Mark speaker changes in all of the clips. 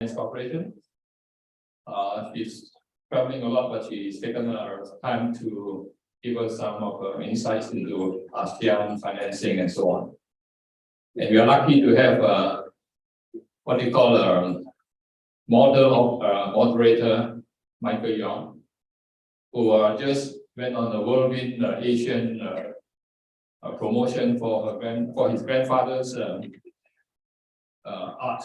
Speaker 1: Corporation. She's traveling a lot, but she's taken her time to give us some of her insights into ASEAN financing and so on. And we are lucky to have what we call a model of moderator, Michael Young, who just went on the whirlwind Asian promotion for his grandfather's art,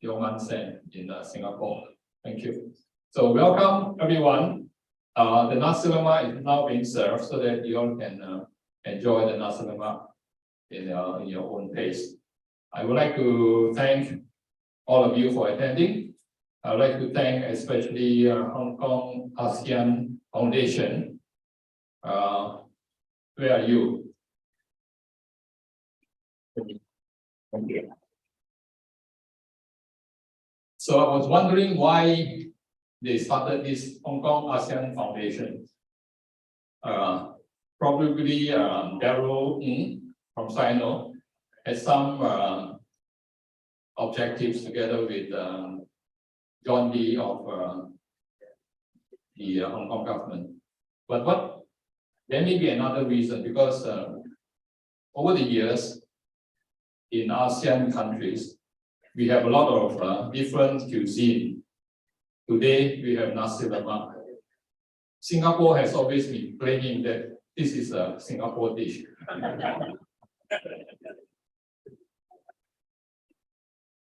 Speaker 1: Yoman Sen in Singapore. Thank you. So welcome everyone. The Nasi Lemak is now being served so that you all can enjoy the Nasi Lemak in your own pace. I would like to thank all of you for attending. I would like to thank especially Hong Kong ASEAN Foundation. Where are you? Thank you. So I was wondering why they started this Hong Kong ASEAN Foundation. Probably Darryl Ng from Sino had some objectives together with John Lee of the Hong Kong government. But there may be another reason, because over the years in ASEAN countries, we have a lot of different cuisine. Today we have Nasi Lemak. Singapore has always been claiming that this is a Singapore dish.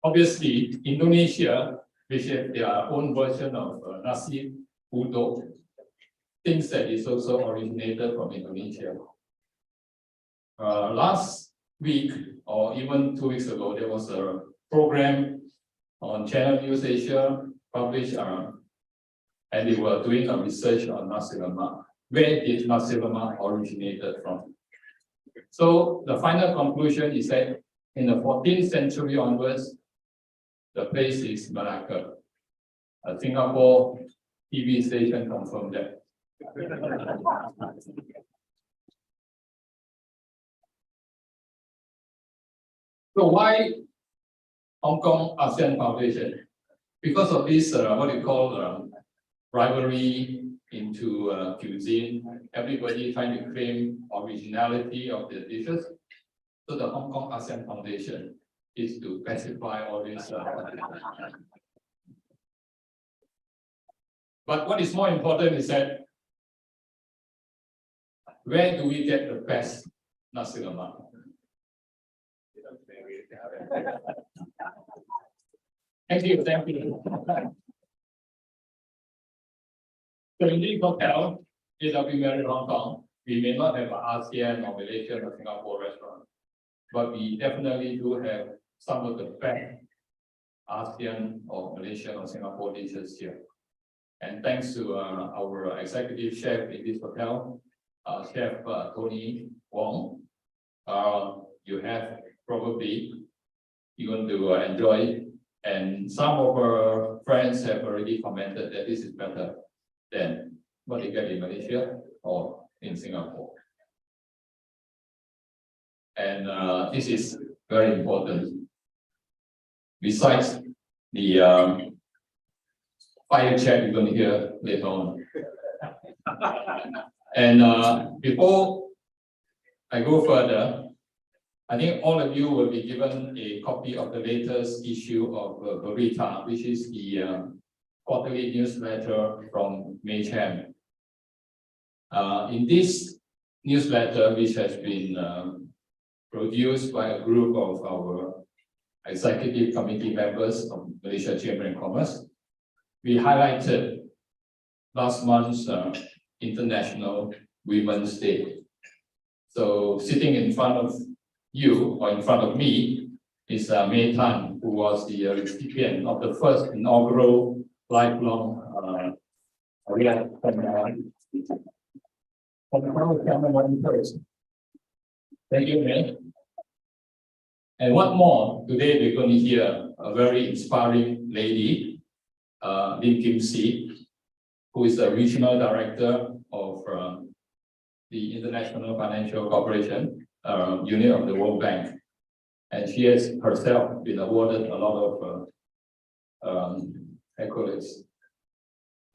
Speaker 1: Obviously, Indonesia, which have their own version of Nasi Uduk, thinks that it's also originated from Indonesia. Last week, or even 2 weeks ago, there was a program on Channel News Asia published, and they were doing a research on Nasi Lemak. Where did Nasi Lemak originated from? So the final conclusion is that in the 14th century onwards, the place is Malacca. A Singapore TV station confirmed that. So why Hong Kong ASEAN Foundation? Because of this, what you call rivalry into cuisine, everybody trying to claim originality of the dishes. So the Hong Kong ASEAN Foundation is to pacify all this. But what is more important is that where do we get the best Nasi Lemak? Thank you. So in this hotel, AW Marriott Hong Kong, we may not have an ASEAN or Malaysian or Singapore restaurant, but we definitely do have some of the best ASEAN or Malaysian or Singapore dishes here. And thanks to our executive chef in this hotel, Chef Tony Wong, you have probably you're going to enjoy it. And some of our friends have already commented that this is better than what they get in Malaysia or in Singapore. And this is very important. Besides the fire check you're going to hear later on. And before I go further, I think all of you will be given a copy of the latest issue of Berita, which is the quarterly newsletter from Maychem. In this newsletter, which has been produced by a group of our executive committee members of Malaysia Chamber of Commerce, we highlighted last month's International Women's Day. So sitting in front of you, or in front of me, is May Tan, who was the recipient of the first inaugural lifelong Thank you, May. And what more, today we're going to hear a very inspiring lady, Lim Kim Si, who is the regional director of the International Financial Corporation, unit of the World Bank. And she has herself been awarded a lot of accolades.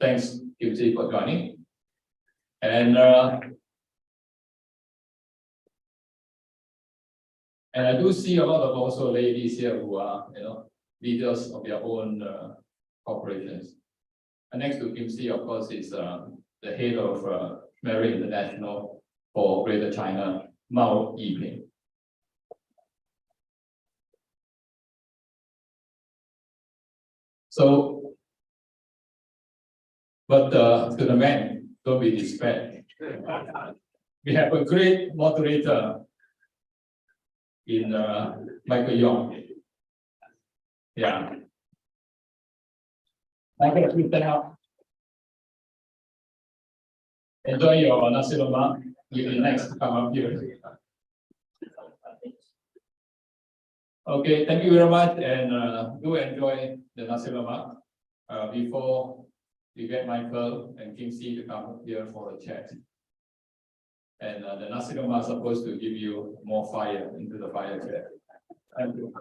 Speaker 1: Thanks, Kim Si, for joining. And I do see a lot of also ladies here who are, leaders of their own corporations. And next to Kim Si, of course, is the head of Mary International for Greater China, Mao Yiping. So, but to the men, don't be despaired. We have a great moderator in Michael Yong. Yeah. Michael, please stand up. Enjoy your Nasi Lemak. You'll be next to come up here. Okay, thank you very much, and do enjoy the Nasi Lemak before we get Michael and Kim Si to come up here for a chat. And the Nasi Lemak is supposed to give you more fire into the fire chat. Thank you.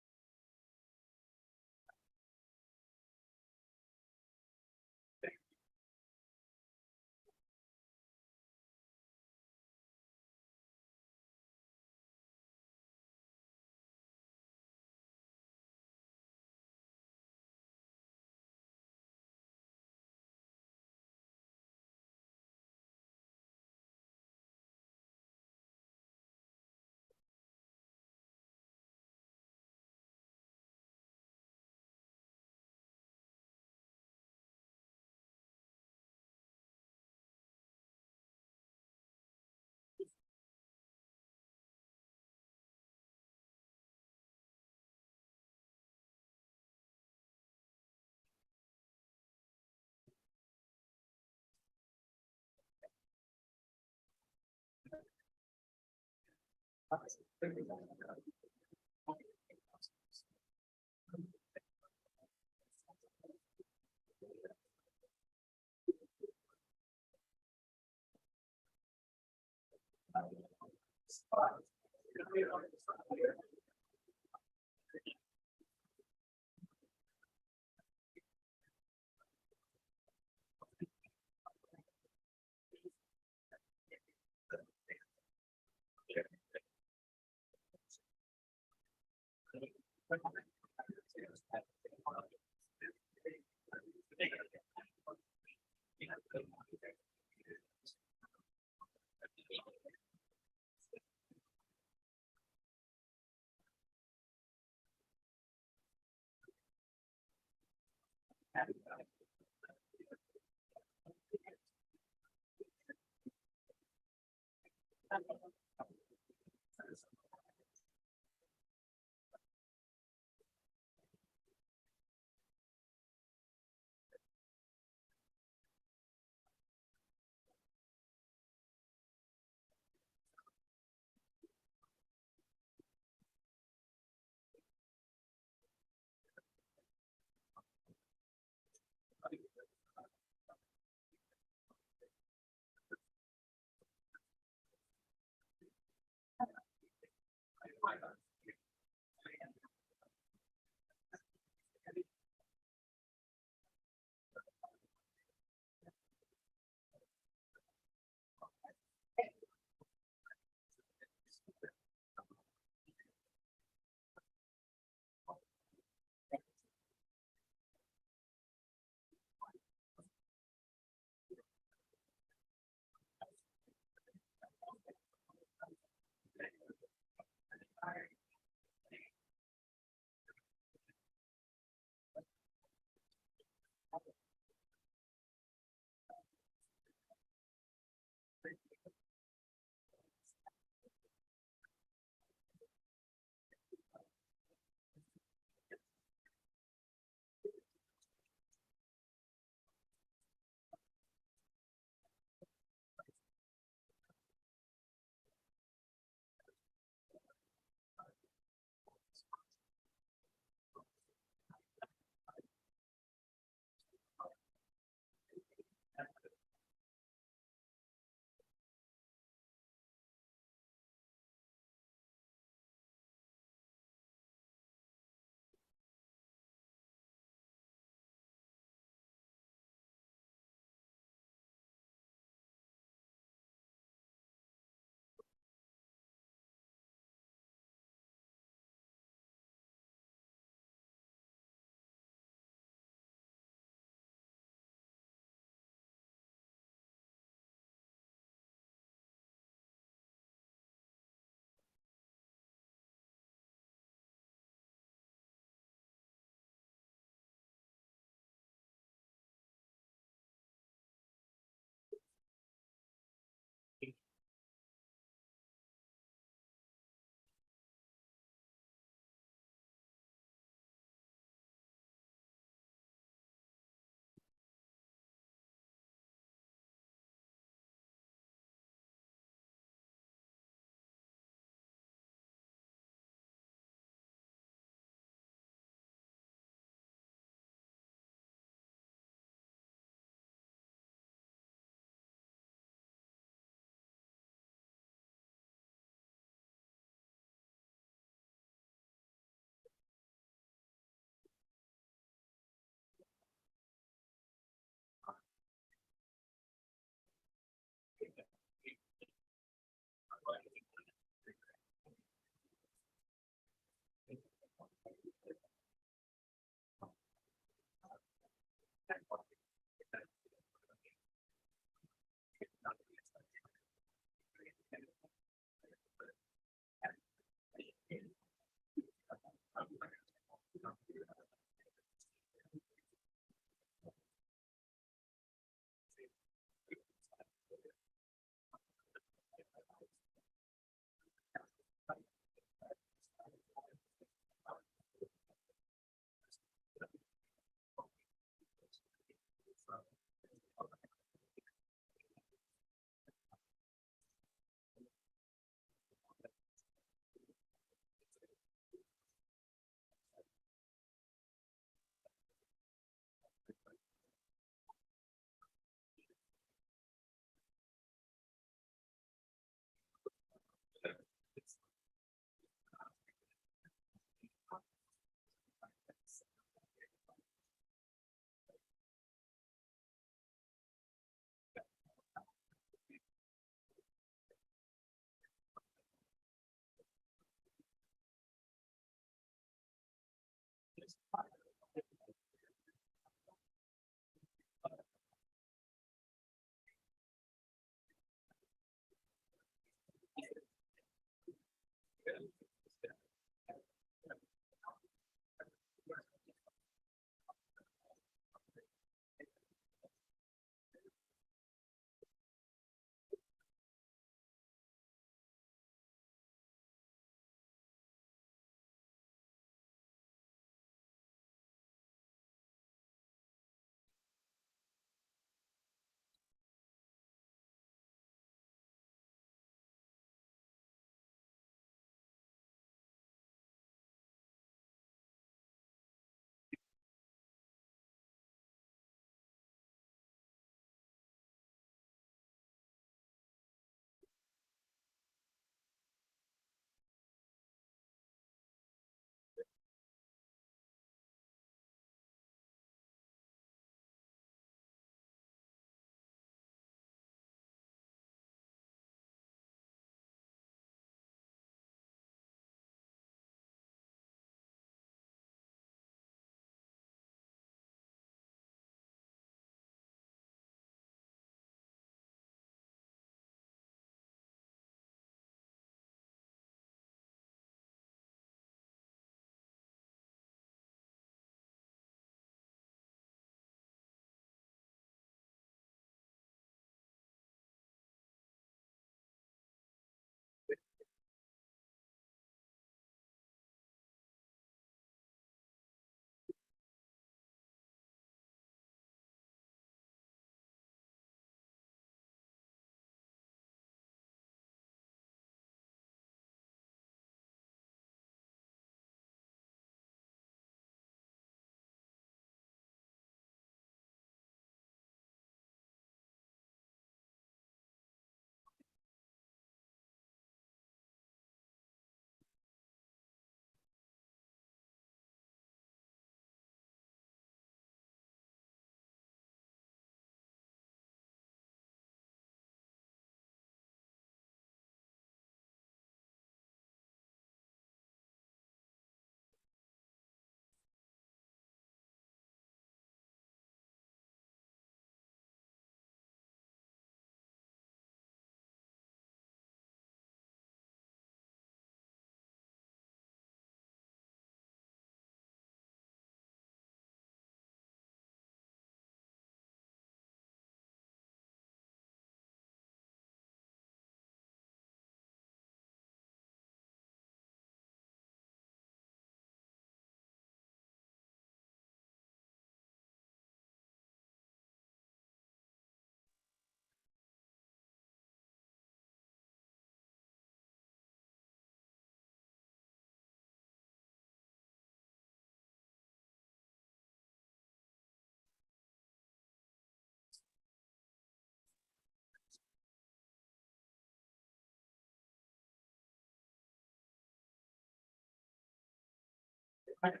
Speaker 1: After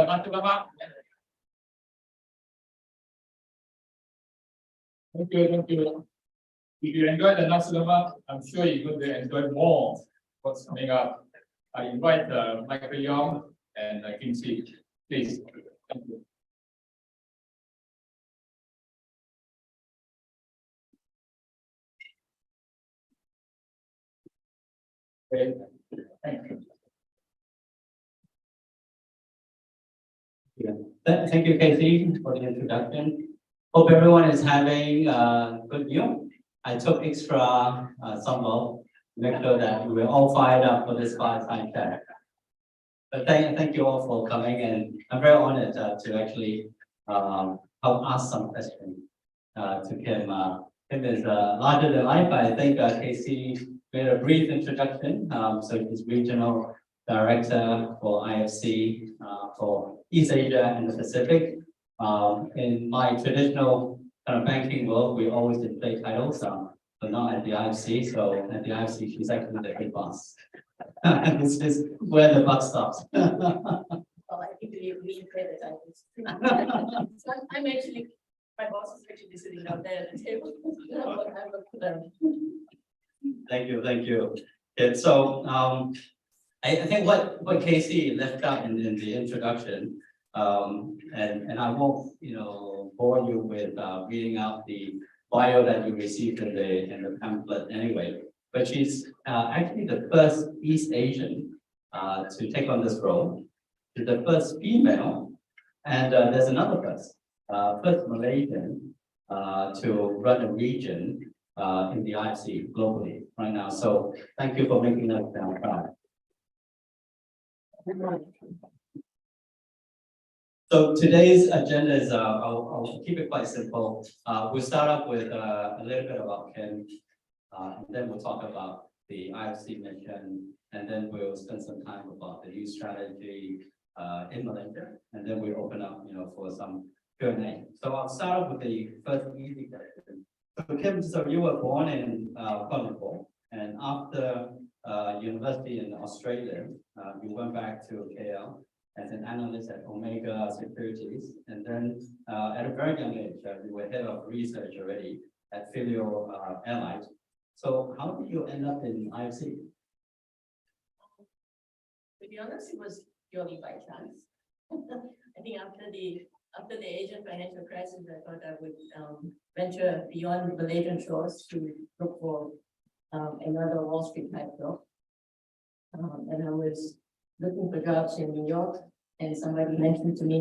Speaker 1: Nasi Lemak. Thank you, thank you. If you enjoyed the Nasi Lemak, I'm sure you're going to enjoy more what's coming up. I invite Michael Yong and Kingsley, please. Thank you. Okay. Thank you.
Speaker 2: Thank you, Casey, for the introduction. Hope everyone is having a good meal. I took extra sambal to make sure that we're all fired up for this fireside chat. But thank you all for coming, and I'm very honored to actually help ask some questions to Kim. Kim is larger than life. I think Casey made a brief introduction. So he's regional director for IFC for East Asia and the Pacific. In my traditional kind of banking world, we always display titles, but not at the IFC. So at the IFC, she's actually the big boss. This is where the buck stops.
Speaker 3: Well, I think we play the titles. So I'm actually, my boss is actually sitting out there at the table.
Speaker 2: Thank you, thank you. Yeah, so I think what Casey left out in the introduction, and I won't bore you with reading out the bio that you received in the pamphlet anyway. But she's actually the first East Asian to take on this role. She's the first female, and there's another first Malaysian to run a region in the IFC globally right now. So thank you for making us proud. So today's agenda is, I'll keep it quite simple. We'll start off with a little bit about Kim, and then we'll talk about the IFC mission, and then we'll spend some time about the new strategy in Malaysia, and then we'll open up, for some Q&A. So I'll start off with the first easy question. So Kim, so you were born in Kuala Lumpur, and after university in Australia, you went back to KL as an analyst at Omega Securities, and then at a very young age, you were head of research already at Filio Airlines. So how did you end up in IFC?
Speaker 3: To be honest, it was purely by chance. I think after the Asian financial crisis, I thought I would venture beyond Malaysian shores to look for another Wall Street type job. And I was looking for jobs in New York, and somebody mentioned to me,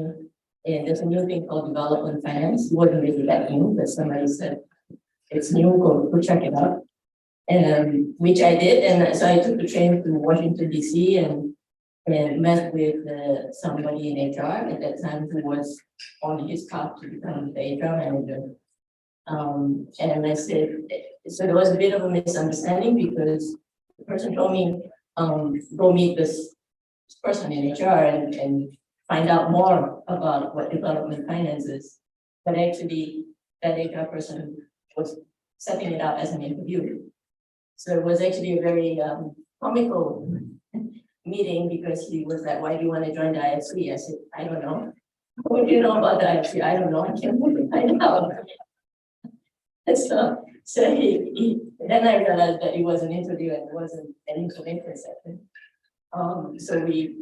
Speaker 3: and there's a new thing called development finance. It wasn't really that new, but somebody said it's new, go check it out. And which I did, and so I took the train to Washington DC and met with somebody in HR at that time who was on his path to become the HR manager. And I said, so there was a bit of a misunderstanding because the person told me, go meet this person in HR and find out more about what development finance is. But actually, that HR person was setting it up as an interview. So it was actually a very comical meeting because he was like, why do you want to join the IFC? I said, I don't know. What do you know about the IFC? I don't know. I can't find out. So he then I realized that it was an interview and it wasn't an information session. So we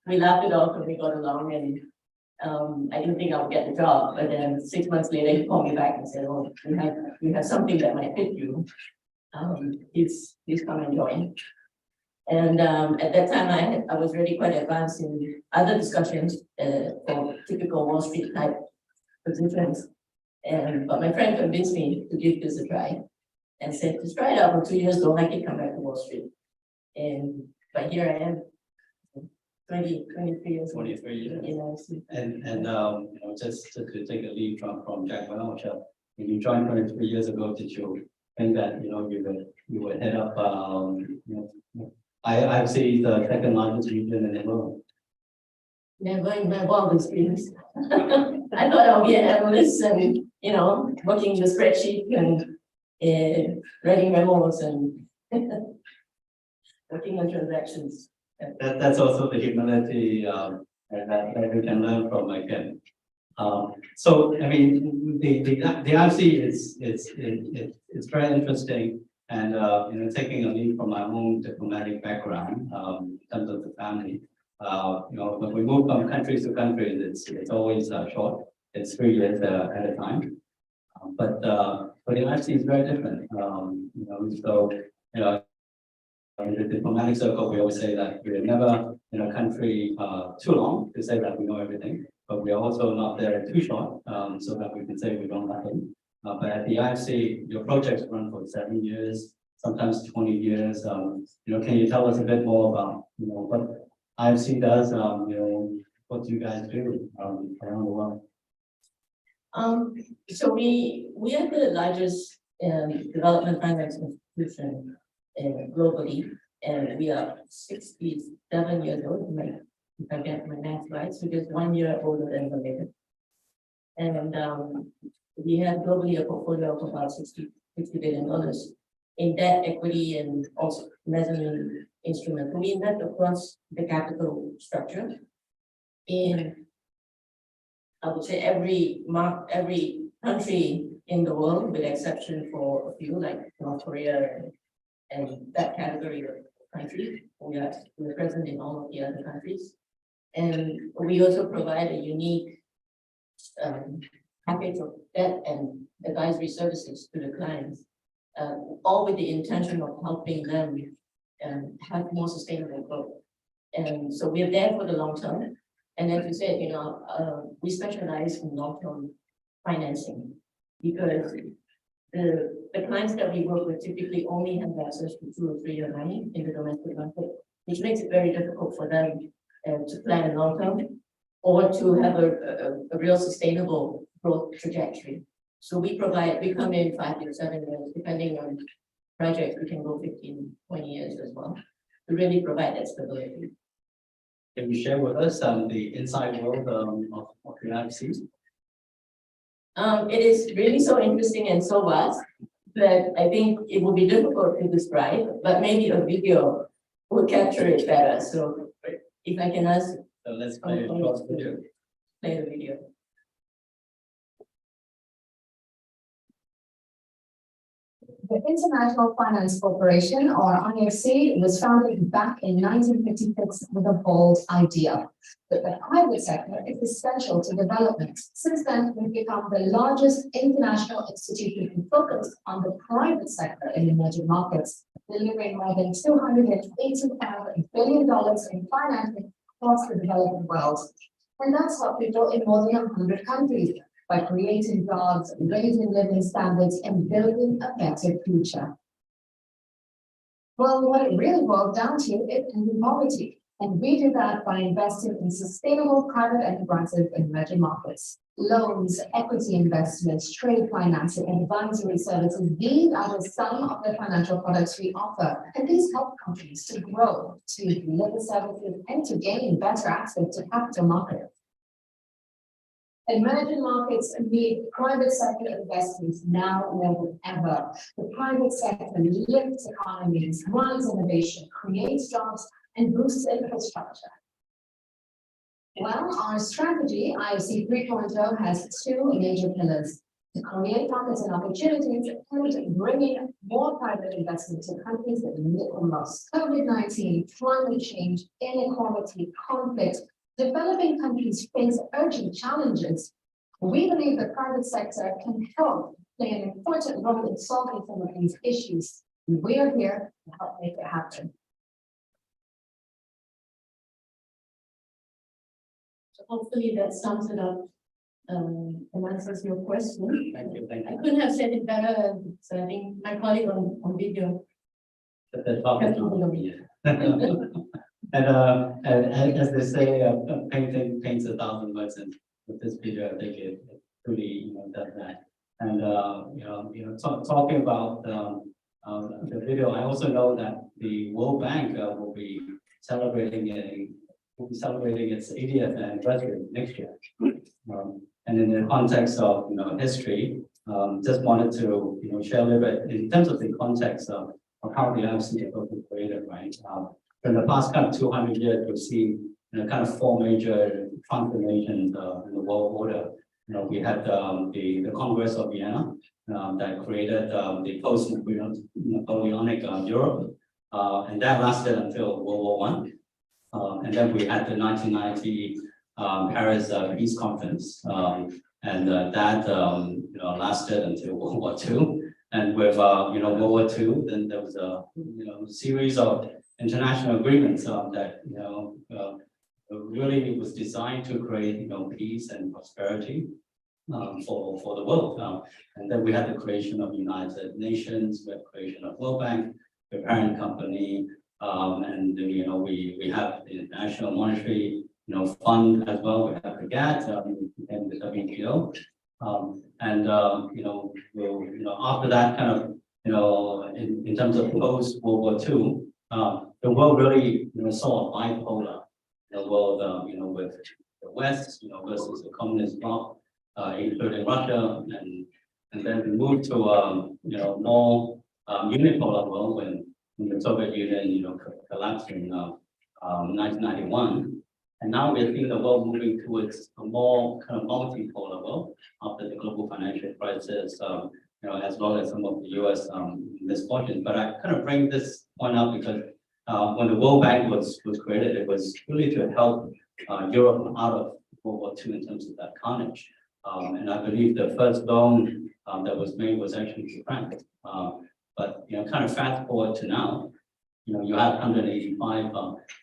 Speaker 3: laughed it off and we got along, and I didn't think I would get the job, but then 6 months later he called me back and said, oh, we have something that might fit you. Please come and join. And at that time I was really quite advanced in other discussions for typical Wall Street type positions. But my friend convinced me to give this a try and said, just try it out for 2 years, don't like it, come back to Wall Street. But here I am, 23 years.
Speaker 2: 23 years.
Speaker 3: You know,
Speaker 2: And just to take a lead from Jack Welch, when you joined 23 years ago, did you think that you would head up I see the second largest region in the world?
Speaker 3: Never in my wildest dreams. I thought I'll be an analyst and, working the spreadsheet and writing memos and working on transactions.
Speaker 2: That's also the humility that we can learn from again. So I mean, the RC it's very interesting, and taking a lead from my own diplomatic background in terms of the family. When we move from countries to countries, it's always short. It's 3 years at a time. But the RC is very different. So in the diplomatic circle, we always say that we're never in a country too long to say that we know everything, but we're also not there too short so that we can say we know nothing. But at the IFC, your projects run for 7 years, sometimes 20 years. Can you tell us a bit more about what IFC does? What do you guys do around the world?
Speaker 3: So we are the largest development finance institution globally, and we are 67 years old. If I get my math right, so just 1 year older than Malaysia. And we have globally a portfolio of about $60 billion in debt, equity, and also mezzanine instruments. We invest across the capital structure in, I would say, every country in the world, with exception for a few like North Korea and that category of countries. We're present in all of the other countries. And we also provide a unique package of debt and advisory services to the clients, all with the intention of helping them have more sustainable growth. And so we're there for the long term. And as you said, we specialize in long-term financing because the clients that we work with typically only have access to 2 or 3 year money in the domestic market, which makes it very difficult for them to plan long term or to have a real sustainable growth trajectory. So we come in 5 years, 7 years, depending on projects, we can go 15, 20 years as well to really provide that stability.
Speaker 2: Can you share with us the inside world of the IFC?
Speaker 3: It is really so interesting and so vast that I think it will be difficult to describe, but maybe a video will capture it better. So if I can ask.
Speaker 2: So let's play a short video.
Speaker 3: Play the video.
Speaker 4: The International Finance Corporation, or IFC, was founded back in 1956 with a bold idea that the private sector is essential to development. Since then, we've become the largest international institution focused on the private sector in emerging markets, delivering more than $285 billion in financing across the developing world. And that's what we do in more than 100 countries, by creating jobs, raising living standards, and building a better future. Well, what it really boils down to is ending poverty. And we do that by investing in sustainable private enterprises in emerging markets. Loans, equity investments, trade financing, and advisory services, these are some of the financial products we offer. And these help companies to grow, to deliver services, and to gain better access to capital markets. Emerging markets need private sector investments now more than ever. The private sector lifts economies, runs innovation, creates jobs, and boosts infrastructure. Well, our strategy, IFC 3.0, has 2 major pillars: to create markets and opportunities and bringing more private investment to countries that need it the most. COVID-19, climate change, inequality, conflict. Developing countries face urgent challenges. We believe the private sector can help play an important role in solving some of these issues. We are here to help make it happen.
Speaker 3: So hopefully that sums it up and answers your question.
Speaker 2: Thank you.
Speaker 3: I couldn't have said it better, so I think my colleague on video.
Speaker 2: And as they say, painting paints 1,000 words, and with this video, I think it really does that. And talking about the video, I also know that the World Bank will be celebrating its 80th anniversary next year. And in the context of history, just wanted to, share a little bit in terms of the context of how the IFC was created, right? In the past kind of 200 years, we've seen, kind of four major transformations in the world order. We had the Congress of Vienna that created the post-Napoleonic Europe, and that lasted until World War I. And then we had the 1990 Paris Peace Conference, and that lasted until World War II. And with World War II, then there was a series of international agreements that really was designed to create peace and prosperity for the world. And then we had the creation of United Nations, we had the creation of World Bank, the parent company, and we have the International Monetary Fund as well. We have the GATT and the WTO. After that kind of in terms of post World War II, the world really saw a bipolar world with the West versus the communist bloc, including Russia, and then we moved to more unipolar world when the Soviet Union collapsed in 1991. And now we're seeing the world moving towards a more kind of multipolar world after the global financial crisis, as well as some of the US misfortunes. But I kind of bring this point up because when the World Bank was created, it was really to help Europe out of World War II in terms of that carnage. And I believe the first loan that was made was actually to France. But kind of fast forward to now, you have 185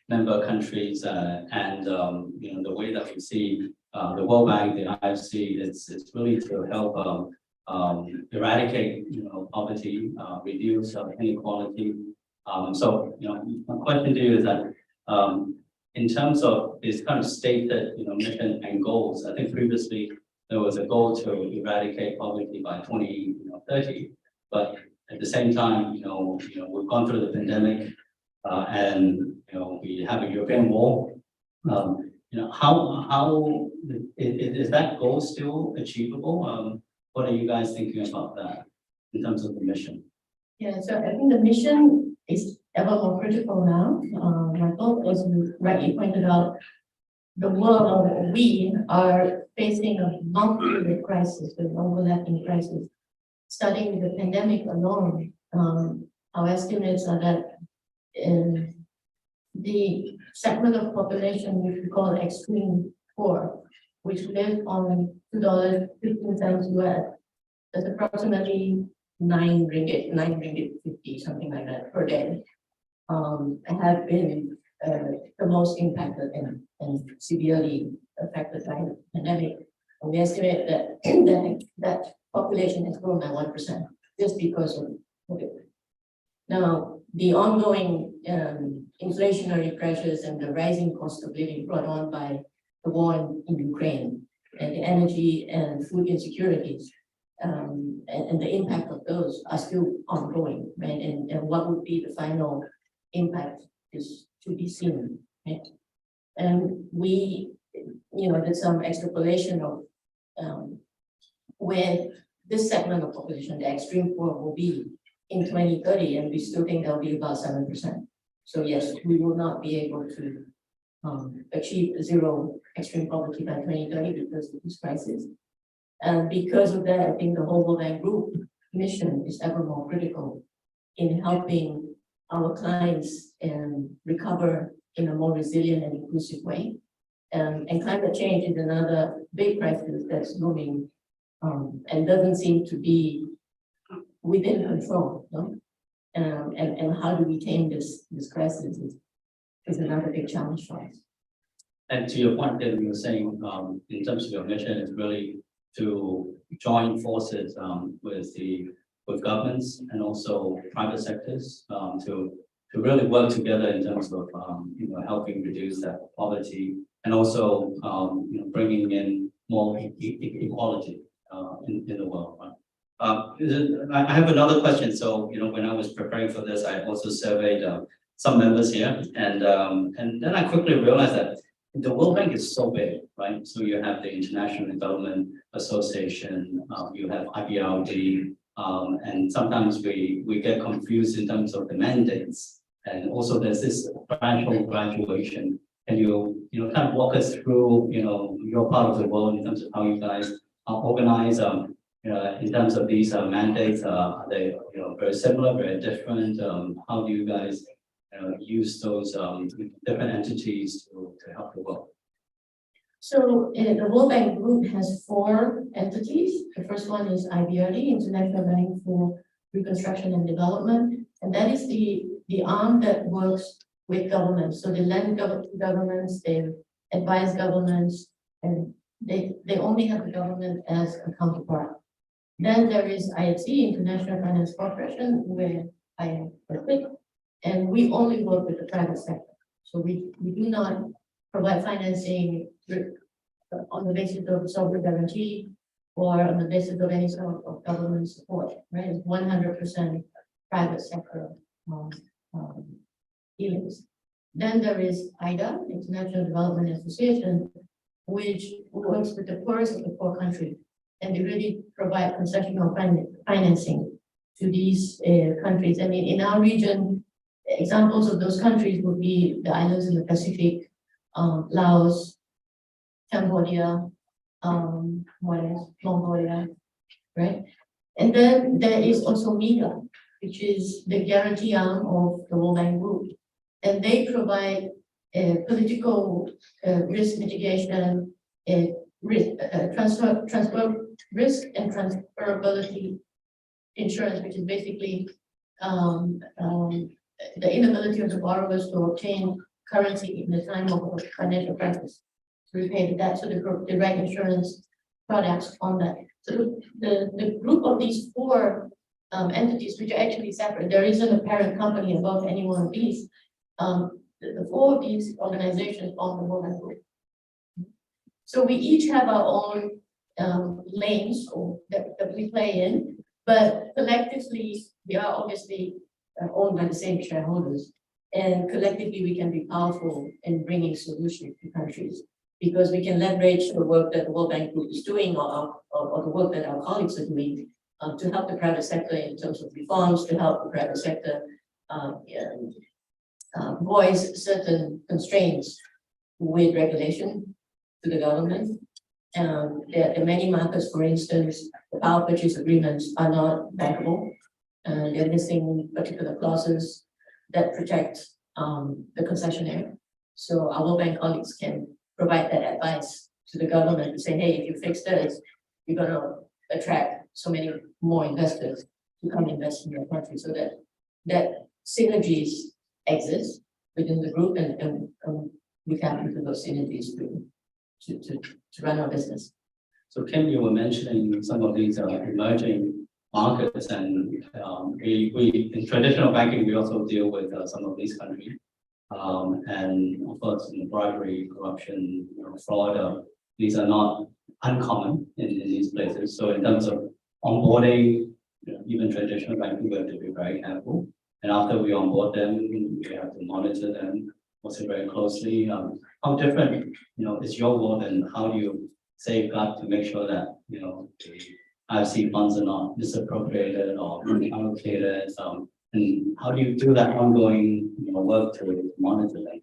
Speaker 2: member countries, and the way that we see the World Bank, the IFC, it's really to help eradicate poverty, reduce inequality. So my question to you is that in terms of this kind of stated mission and goals, I think previously there was a goal to eradicate poverty by 2030, but at the same time, we've gone through the pandemic, and we have a European war. How is that goal still achievable? What are you guys thinking about that in terms of the mission?
Speaker 3: Yeah, so I think the mission is ever more critical now. Michael, as you rightly pointed out, the world, or we are facing a multitude of crises, with overlapping crises. Starting with the pandemic alone, our estimates are that the segment of population which we call extreme poor, which live on $2.15 US, that's approximately 9 ringgit 50, something like that per day, have been the most impacted and severely affected by the pandemic. And we estimate that that population has grown by 1% just because of COVID. Now, the ongoing inflationary pressures and the rising cost of living brought on by the war in Ukraine and the energy and food insecurities, and the impact of those are still ongoing, right? And what would be the final impact is to be seen, right? And we, did some extrapolation of where this segment of population, the extreme poor, will be in 2030, and we still think there'll be about 7%. So yes, we will not be able to achieve zero extreme poverty by 2030 because of this crisis. And because of that, I think the whole World Bank Group mission is ever more critical in helping our clients recover in a more resilient and inclusive way. And climate change is another big crisis that's looming and doesn't seem to be within control. No? And how do we tame this crisis is another big challenge for us.
Speaker 2: And to your point that you were saying, in terms of your mission, is really to join forces with governments and also private sectors to really work together in terms of helping reduce that poverty and also bringing in more equality in the world. Right? I have another question. So when I was preparing for this, I also surveyed some members here, and then I quickly realized that the World Bank is so big, right? So you have the International Development Association, you have IBRD, and sometimes we get confused in terms of the mandates. And also there's this gradual graduation. Can you kind of walk us through, your part of the world in terms of how you guys are organized, in terms of these mandates, are they, very similar, very different? How do you guys use those different entities to help the world?
Speaker 3: So the World Bank Group has 4 entities. The first one is IBRD, International Bank for Reconstruction and Development, and that is the arm that works with governments. So they lend governments, they advise governments, and they only have the government as a counterpart. Then there is IFC, International Finance Corporation, where I am with, and we only work with the private sector. So we do not provide financing on the basis of sovereign guarantee or on the basis of any sort of government support, right? It's 100% private sector dealings. Then there is IDA, International Development Association, which works with the poorest of the poor countries, and they really provide concessional financing to these countries. I mean, in our region, examples of those countries would be the islands in the Pacific, Laos, Cambodia, Mongolia, right? And then there is also MIGA, which is the guarantee arm of the World Bank Group. And they provide political risk mitigation, transfer risk and transferability insurance, which is basically the inability of the borrowers to obtain currency in the time of a financial crisis to repay the debt. So they write insurance products on that. So the group of these 4 entities, which are actually separate, there isn't a parent company above any one of these. The 4 of these organizations form the World Bank Group. So we each have our own lanes that we play in, but collectively we are obviously owned by the same shareholders, and collectively we can be powerful in bringing solutions to countries because we can leverage the work that the World Bank Group is doing or the work that our colleagues are doing to help the private sector in terms of reforms, to help the private sector voice certain constraints with regulation to the government. There are many markets, for instance, the power purchase agreements are not bankable. They're missing particular clauses that protect the concessionaire. So our World Bank colleagues can provide that advice to the government to say, hey, if you fix this, you're going to attract so many more investors to come invest in your country. So that synergies exist within the group, and we tap into those synergies to run our business.
Speaker 2: So Kim, you were mentioning some of these emerging markets, and we in traditional banking, we also deal with some of these countries. And of course, bribery, corruption, fraud, these are not uncommon in these places. So in terms of onboarding, even traditional banking, we have to be very careful. And after we onboard them, we have to monitor them also very closely. How different, is your world, and how do you safeguard to make sure that, the IFC funds are not misappropriated or unallocated? And how do you do that ongoing, work to monitor that?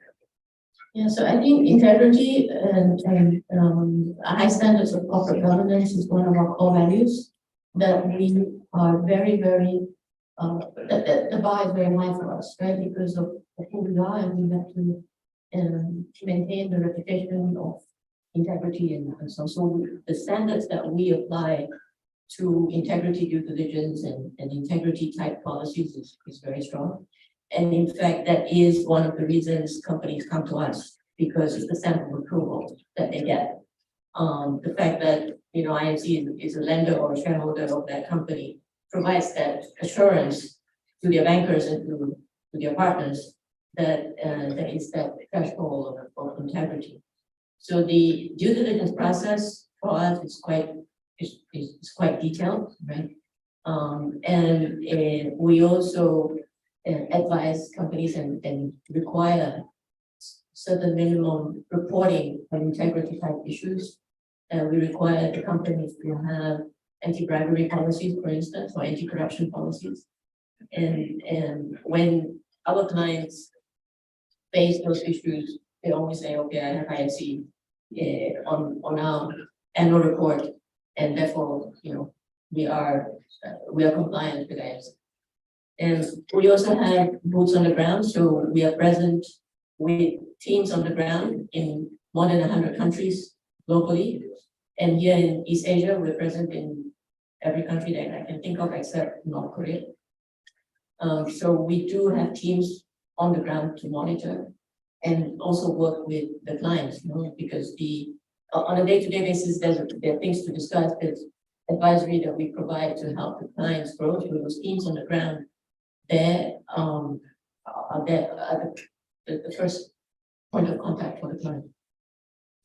Speaker 3: Yeah, so I think integrity and high standards of corporate governance is one of our core values that we are very, very, that the bar is very high for us, right? Because of who we are, and we have to maintain the reputation of integrity and so on. So the standards that we apply to integrity due diligence and integrity type policies is very strong. And in fact, that is one of the reasons companies come to us, because it's the stamp of approval that they get. The fact that, IFC is a lender or a shareholder of that company provides that assurance to their bankers and to their partners that there is that threshold of integrity. So the due diligence process for us is quite detailed, right? And we also advise companies and require certain minimum reporting on integrity type issues. And we require the companies to have anti-bribery policies, for instance, or anti-corruption policies. And when our clients face those issues, they always say, okay, I have IFC on our annual report, and therefore, we are compliant with IFC. And we also have boots on the ground, so we are present with teams on the ground in more than 100 countries globally. And here in East Asia, we're present in every country that I can think of except North Korea. So we do have teams on the ground to monitor and also work with the clients, because on a day-to-day basis, there are things to discuss. There's advisory that we provide to help the clients grow through those teams on the ground. There are the first point of contact for the client.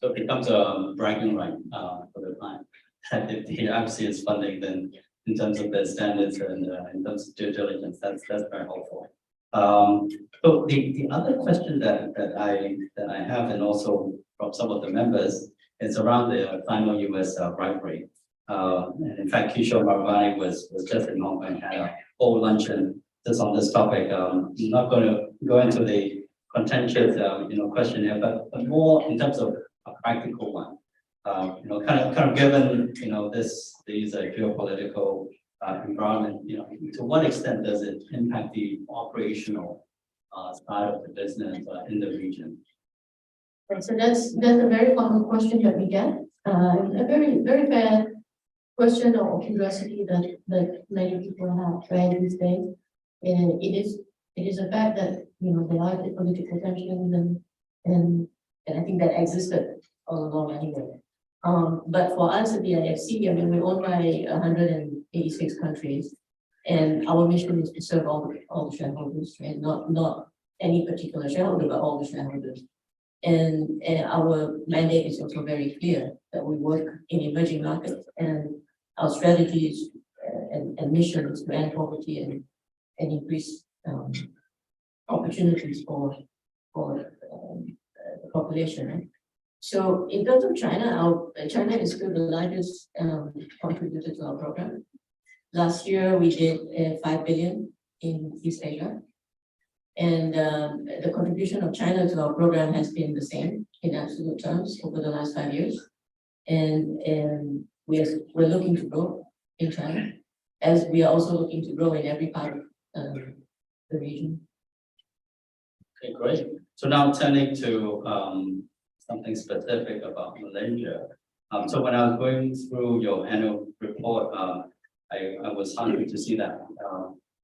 Speaker 2: So it becomes a bragging right for the client. If the IFC is funding, then in terms of the standards and in terms of due diligence, that's very helpful. So the other question that I have, and also from some of the members, is around the final US bribery. And in fact, Kishore Mahbubani was just in Hong Kong, had a whole luncheon just on this topic. I'm not going to go into the contentious question here, but more in terms of a practical one. Kind of given these geopolitical environment, to what extent does it impact the operational side of the business in the region?
Speaker 3: Right, so that's a very common question that we get. A very fair question or curiosity that many people have right these days. And it is a fact that there are the political tensions and I think that existed all along anyway. But for us at the IFC, we're owned by 186 countries, and our mission is to serve all the shareholders, right? Not any particular shareholder, but all the shareholders. And our mandate is also very clear that we work in emerging markets, and our strategies and mission is to end poverty and increase opportunities for the population, right? So in terms of China, China is still the largest contributor to our program. Last year, we did 5 billion in East Asia. And the contribution of China to our program has been the same in absolute terms over the last 5 years. And we're looking to grow in China, as we are also looking to grow in every part of the region.
Speaker 2: Okay, great. So now turning to something specific about Malaysia. So when I was going through your annual report, I was happy to see that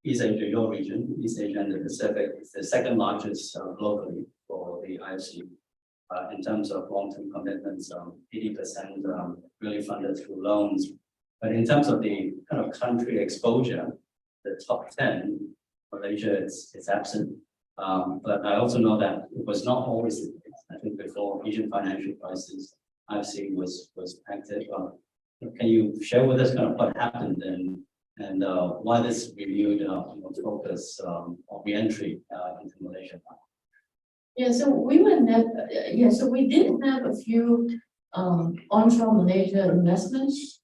Speaker 2: East Asia, your region, East Asia and the Pacific, is the second largest globally for the IFC in terms of long-term commitments, 80% really funded through loans. But in terms of the kind of country exposure, the top 10, Malaysia is absent. But I also know that it was not always the case. I think before Asian financial crisis, IFC was active. Can you share with us kind of what happened and why this renewed focus on re-entry into Malaysia?
Speaker 3: Yeah, so we did have a few onshore Malaysia investments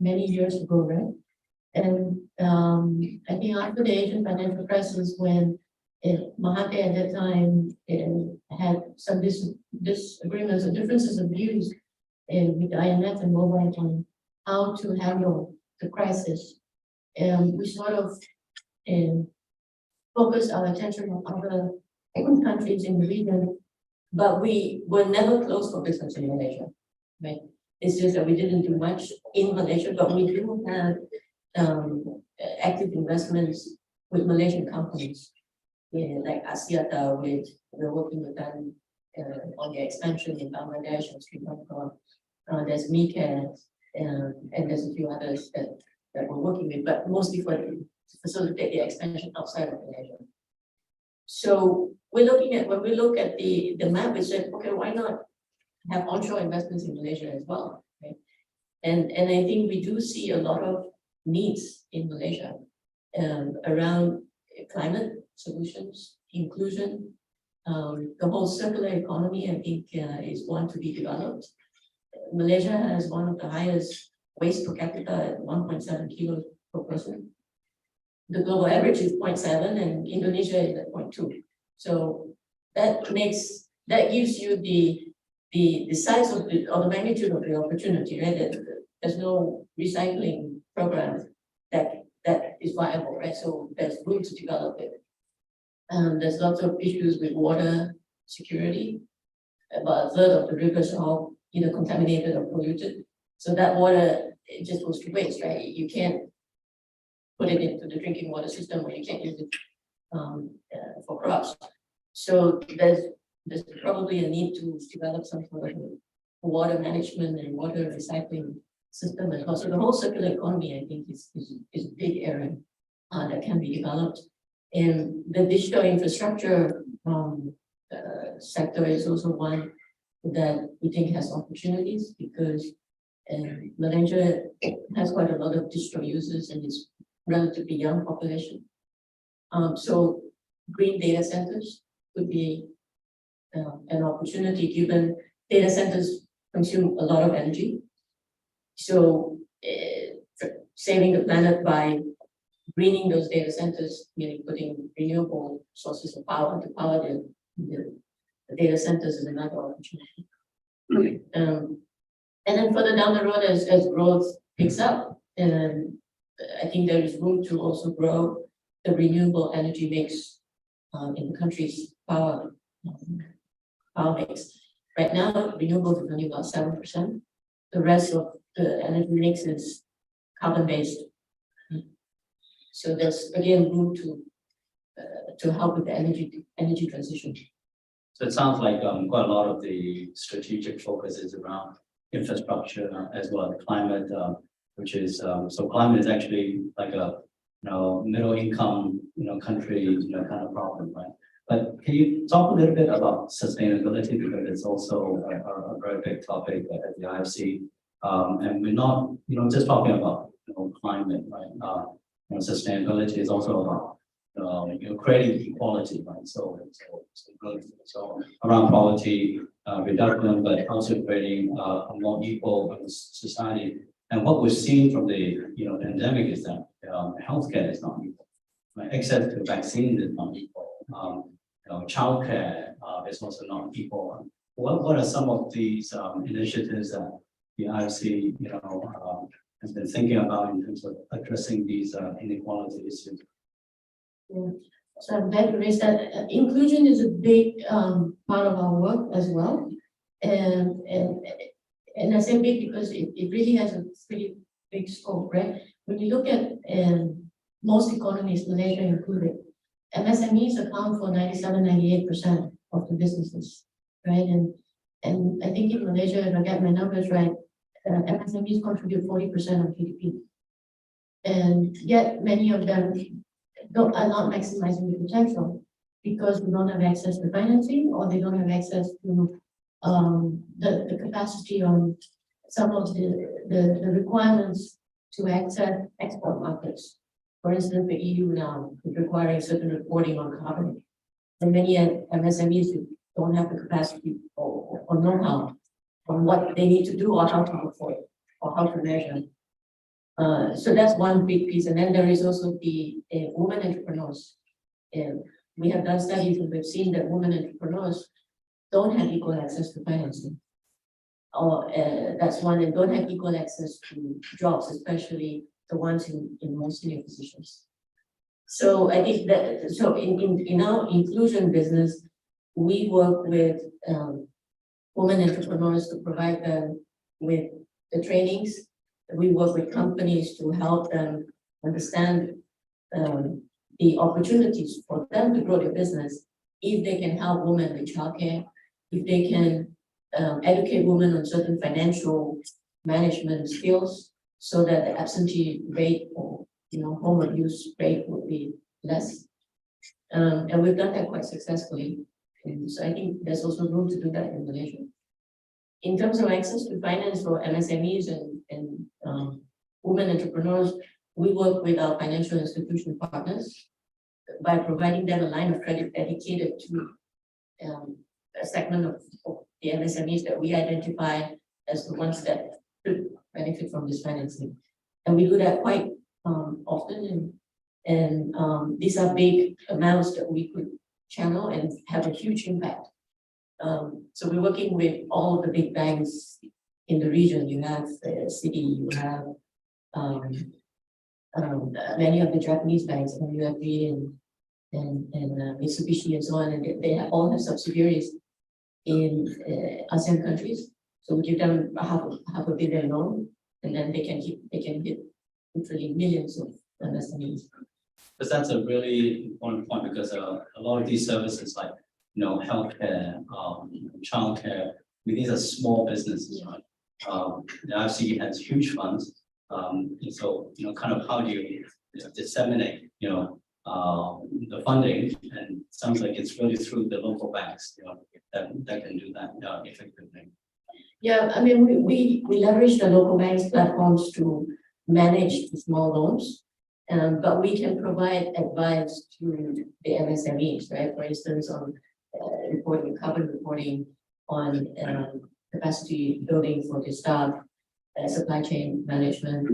Speaker 3: many years ago, right? And I think after the Asian financial crisis, when Mahathir at that time had some disagreements or differences of views with the IMF and World Bank on how to handle the crisis, we sort of focused our attention on other countries in the region, but we were never closed for business in Malaysia, right? It's just that we didn't do much in Malaysia, but we do have active investments with Malaysian companies. Like Axiata, we're working with them on their expansion in Bangladesh and Sri Lanka. There's MeCare, and there's a few others that we're working with, but mostly to facilitate the expansion outside of Malaysia. So when we look at the map, we said, okay, why not have onshore investments in Malaysia as well, right? And I think we do see a lot of needs in Malaysia around climate solutions, inclusion, The whole circular economy, I think, is one to be developed. Malaysia has one of the highest waste per capita at 1.7 kilos per person. The global average is 0.7 and Indonesia is at 0.2. So that gives you the size of the magnitude of the opportunity, right? There's no recycling program that is viable, right? So there's room to develop it. There's lots of issues with water security. About a third of the rivers are all either contaminated or polluted. So that water, it just goes to waste, right? You can't put it into the drinking water system, or you can't use it for crops. So there's probably a need to develop some sort of water management and water recycling system as well. So the whole circular economy, I think, is a big area that can be developed. And the digital infrastructure sector is also one that we think has opportunities, because Malaysia has quite a lot of digital users and it's relatively young population. So green data centers could be an opportunity, given data centers consume a lot of energy. So saving the planet by greening those data centers, meaning putting renewable sources of power to power the data centers, is another opportunity. And then further down the road, as growth picks up, and I think there is room to also grow the renewable energy mix in the country's power mix. Right now, renewables is only about 7%. The rest of the energy mix is carbon-based. So there's again room to help with the energy transition.
Speaker 2: So it sounds like quite a lot of the strategic focus is around infrastructure as well as climate, which is so climate is actually like a middle income country kind of problem, right? But can you talk a little bit about sustainability, because it's also a very big topic at the IFC, and we're not just talking about climate, right? Sustainability is also about creating equality, right? So around poverty reduction, but also creating a more equal society. And what we've seen from the pandemic is that healthcare is not equal, right? Access to vaccines is not equal. Childcare is also not equal. What are some of these initiatives that the IFC has been thinking about in terms of addressing these inequality issues?
Speaker 3: Yeah. So I'm glad you raised that. Inclusion is a big part of our work as well, and I say big because it really has a pretty big scope, right? When you look at most economies, Malaysia included, MSMEs account for 97-98% of the businesses, right? And I think in Malaysia, if I get my numbers right, MSMEs contribute 40% of GDP, and yet many of them are not maximizing the potential because we don't have access to financing, or they don't have access to the capacity on some of the requirements to access export markets. For instance, the EU now is requiring certain reporting on carbon, and many MSMEs don't have the capacity or know-how on what they need to do or how to look for it or how to measure. So that's one big piece. And then there is also the women entrepreneurs. We have done studies and we've seen that women entrepreneurs don't have equal access to financing. Or that's one, and don't have equal access to jobs, especially the ones in more senior positions. So I think that, so in our inclusion business, we work with women entrepreneurs to provide them with the trainings. We work with companies to help them understand the opportunities for them to grow their business. If they can help women with childcare, if they can educate women on certain financial management skills, so that the absentee rate or home abuse rate would be less. And we've done that quite successfully. And so I think there's also room to do that in Malaysia. In terms of access to finance for MSMEs and women entrepreneurs, we work with our financial institution partners by providing them a line of credit dedicated to a segment of the MSMEs that we identify as the ones that should benefit from this financing. And we do that quite often, and these are big amounts that we could channel and have a huge impact. So we're working with all of the big banks in the region. You have Citi, you have many of the Japanese banks, and UFB and Mitsubishi and so on, and they all have subsidiaries in ASEAN countries. So we give them half a billion loan, and then they can hit literally millions of MSMEs.
Speaker 2: Because that's a really important point, because a lot of these services like, healthcare, childcare, these are small businesses, right? The IFC has huge funds. And so, kind of how do you disseminate, the funding, and it sounds like it's really through the local banks, that can do that effectively.
Speaker 3: Yeah, I mean, we leverage the local banks platforms to manage the small loans, but we can provide advice to the MSMEs, right? For instance, on reporting, carbon reporting, on capacity building for the staff, supply chain management.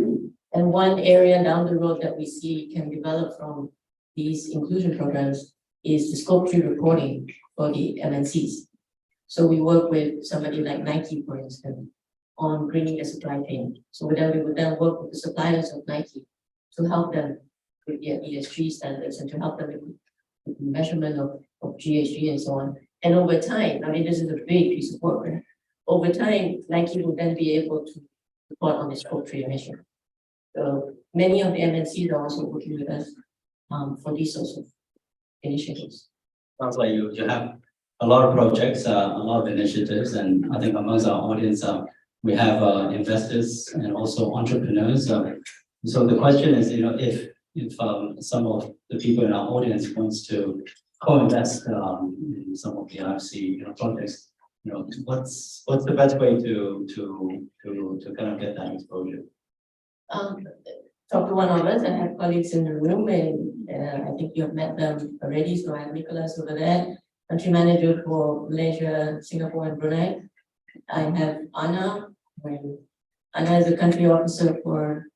Speaker 3: And one area down the road that we see can develop from these inclusion programs is the scope 3 reporting for the MNCs. So we work with somebody like Nike, for instance, on bringing the supply chain. So then we would then work with the suppliers of Nike to help them with their ESG standards and to help them with the measurement of GHG and so on. And over time, I mean, this is a big piece of work. Right? Over time, Nike will then be able to report on the scope 3 emission. So many of the MNCs are also working with us for these sorts of initiatives.
Speaker 2: Sounds like you have a lot of projects, a lot of initiatives, and I think amongst our audience, we have investors and also entrepreneurs. So the question is, if some of the people in our audience wants to co-invest in some of the IFC projects, what's the best way to kind of get that exposure?
Speaker 3: Talk to one of us. I have colleagues in the room, and I think you have met them already. So I have Nicholas over there, country manager for Malaysia, Singapore, and Brunei. I have Anna. Anna is the country officer for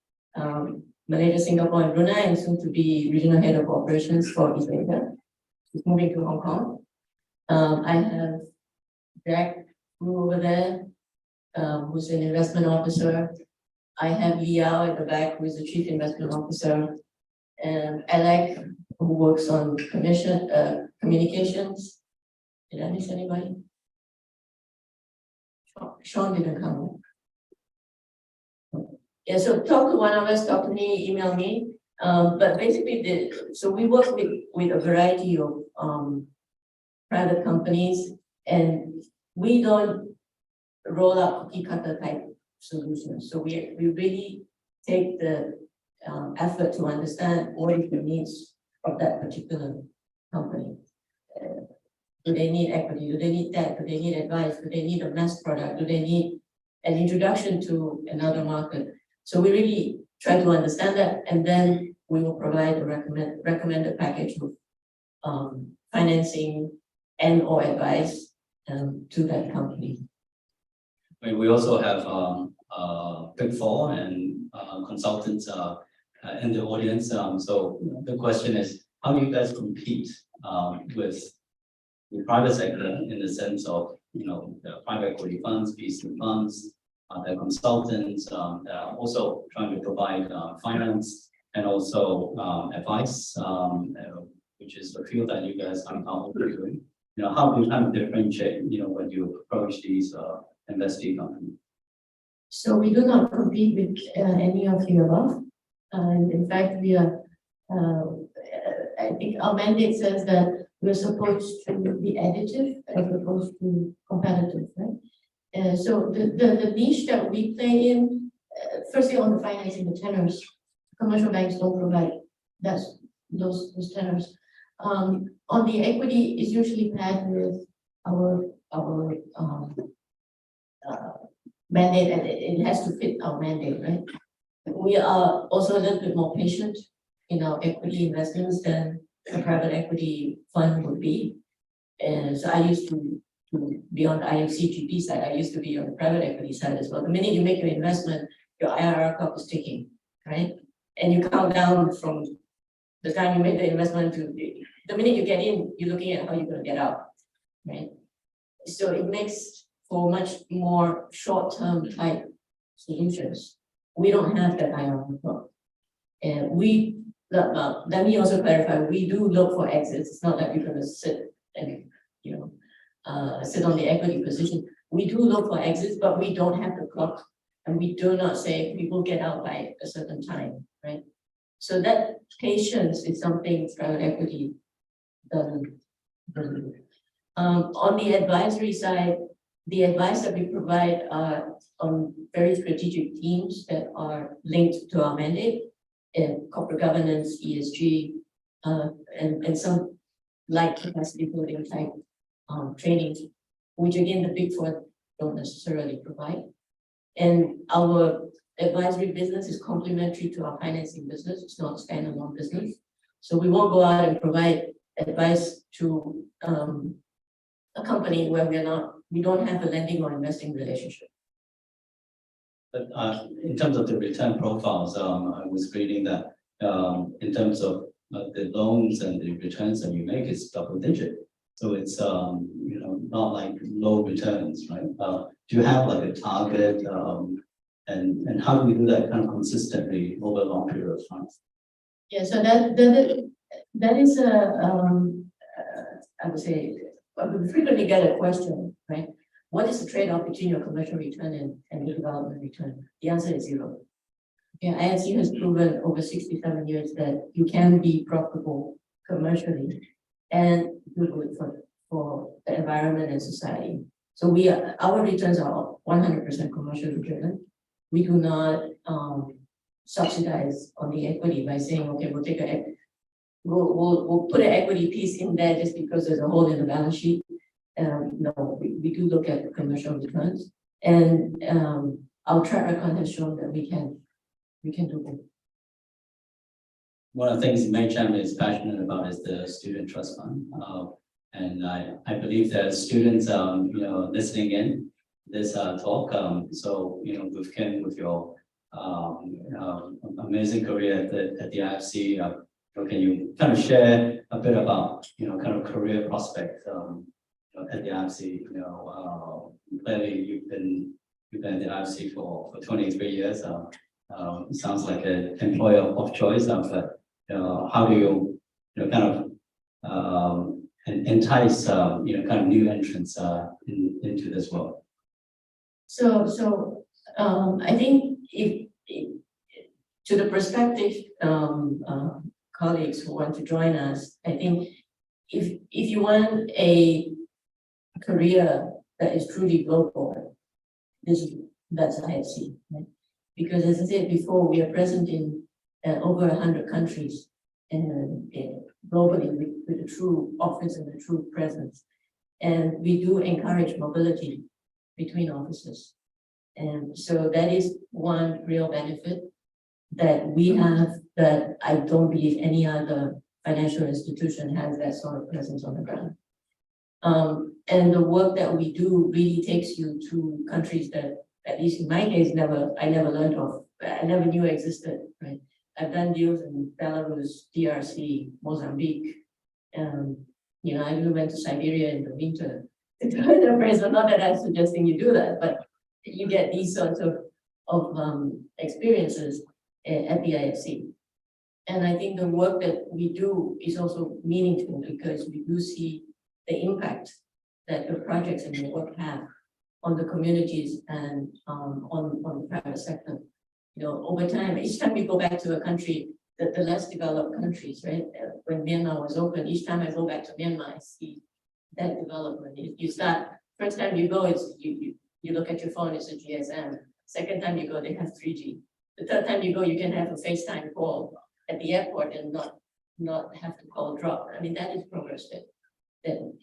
Speaker 3: Malaysia, Singapore, and Brunei, and soon to be regional head of operations for East Asia. She's moving to Hong Kong. I have Jack over there, who's an investment officer. I have Liao at the back, who is the chief investment officer, and Alec, who works on communications. Did I miss anybody? Sean didn't come. Yeah, so talk to one of us, talk to me, email me. But basically, so we work with a variety of private companies, and we don't roll out cookie cutter type solutions. So we really take the effort to understand what is the needs of that particular company. Do they need equity? Do they need debt? Do they need advice? Do they need a mass product? Do they need an introduction to another market? So we really try to understand that, and then we will provide a recommended package of financing and or advice to that company.
Speaker 2: We also have Big Four and consultants in the audience. So the question is, how do you guys compete with the private sector in the sense of, the private equity funds, VC funds, the consultants that are also trying to provide finance and also advice, which is the field that you guys are doing. How do you kind of differentiate, when you approach these investee companies?
Speaker 3: So we do not compete with any of the above. In fact, we are. I think our mandate says that we're supposed to be additive as opposed to competitive, right? So the niche that we play in, firstly on the financing, the tenors, commercial banks don't provide those tenors. On the equity is usually paired with our mandate, and it has to fit our mandate, right? We are also a little bit more patient in our equity investments than a private equity fund would be. And so I used to be on the IFCGP side, I used to be on the private equity side as well. The minute you make your investment, your IRR clock is ticking, right? And you count down from the time you make the investment to the minute you get in, you're looking at how you're gonna get out, right? So it makes for much more short-term type solutions. We don't have that IRR clock. And let me also clarify, we do look for exits. It's not that we're gonna sit and, sit on the equity position. We do look for exits, but we don't have the clock. And we do not say people get out by a certain time, right? So that patience is something private equity doesn't do. On the advisory side, the advice that we provide are on very strategic themes that are linked to our mandate in corporate governance, ESG, and some light capacity building type trainings, which again, the Big Four don't necessarily provide. And our advisory business is complementary to our financing business. It's not a standalone business. So we won't go out and provide advice to a company where we don't have a lending or investing relationship.
Speaker 2: But in terms of the return profiles, I was reading that in terms of the loans and the returns that you make, it's double digit. So it's not like low returns, right? Do you have like a target, and how do we do that kind of consistently over a long period of time?
Speaker 3: Yeah, so that is I would say, we frequently get a question, right? What is the trade-off between your commercial return and your development return? The answer is zero. Yeah, IFC has proven over 67 years that you can be profitable commercially and do good for the environment and society. So our returns are 100% commercially driven. We do not subsidize on the equity by saying, okay, we'll put an equity piece in there just because there's a hole in the balance sheet. No, we do look at commercial returns, and our track record has shown that we can do both.
Speaker 2: One of the things Maychan is passionate about is the student trust fund, and I believe that students listening in this talk. So with Ken, with your amazing career at the IFC, can you kind of share a bit about kind of career prospects at the IFC? Clearly you've been at the IFC for 23 years. Sounds like an employer of choice, but how do you kind of entice kind of new entrants into this world?
Speaker 3: So I think if to the prospective colleagues who want to join us, I think if you want a career that is truly global, that's IFC, right? Because as I said before, we are present in over 100 countries and globally with a true office and a true presence. And we do encourage mobility between offices. And so that is one real benefit that we have that I don't believe any other financial institution has that sort of presence on the ground. And the work that we do really takes you to countries that, at least in my case, I never learned of, I never knew existed, right? I've done deals in Belarus, DRC, Mozambique. I even went to Siberia in the winter. Not that I'm suggesting you do that, but you get these sorts of experiences at the IFC. And I think the work that we do is also meaningful because we do see the impact that the projects and the work have on the communities and on the private sector. Over time, each time we go back to a country, the less developed countries, right? When Myanmar was open, each time I go back to Myanmar, I see that development. You start, first time you go, it's you look at your phone, it's a GSM. Second time you go, they have 3G. The third time you go, you can have a FaceTime call at the airport and not have to call drop. I mean, that is progress that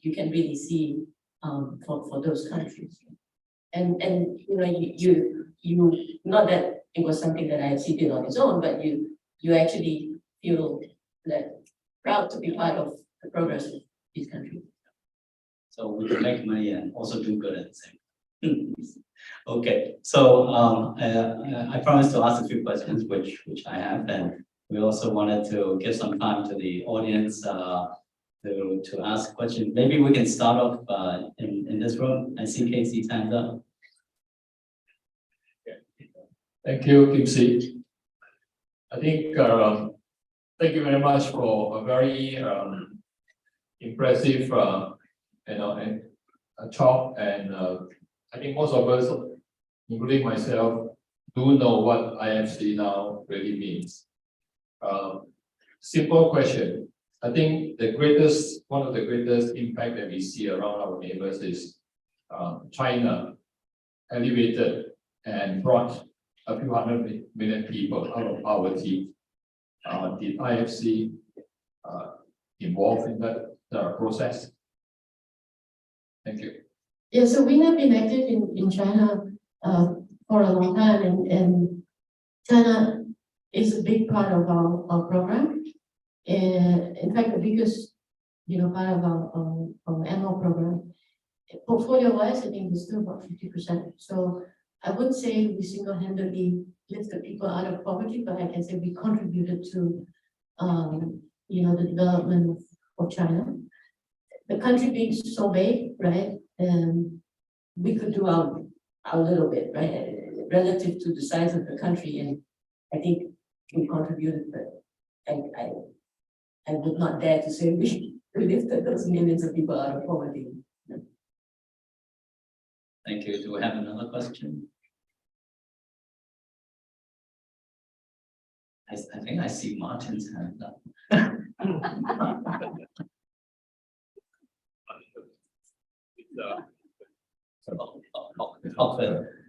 Speaker 3: you can really see for those countries. And you not that it was something that IFC did on its own, but you actually feel that proud to be part of the progress of these countries.
Speaker 2: So we can make money and also do good at the same time. Okay, so I promised to ask a few questions, which I have, and we also wanted to give some time to the audience to ask questions. Maybe we can start off in this room. I see Casey's hand up.
Speaker 1: Thank you, Kim Si. I think, thank you very much for a very impressive, and talk. And I think most of us, including myself, do know what IFC now really means. Simple question. I think one of the greatest impact that we see around our neighbors is China elevated and brought a few 100 million people out of poverty. Did IFC involved in that process? Thank you.
Speaker 3: Yeah, so we have been active in China for a long time, and China is a big part of our program. And in fact, the biggest, part of our annual program. Portfolio-wise, I think it's still about 50%. So I wouldn't say we single-handedly lifted people out of poverty, but I can say we contributed to, the development of China. The country being so big, right? And we could do our little bit, right? Relative to the size of the country, and I think we contributed, but I would not dare to say we lifted those millions of people out of poverty.
Speaker 2: Thank you. Do we have another question? I think I see Martin's hand up.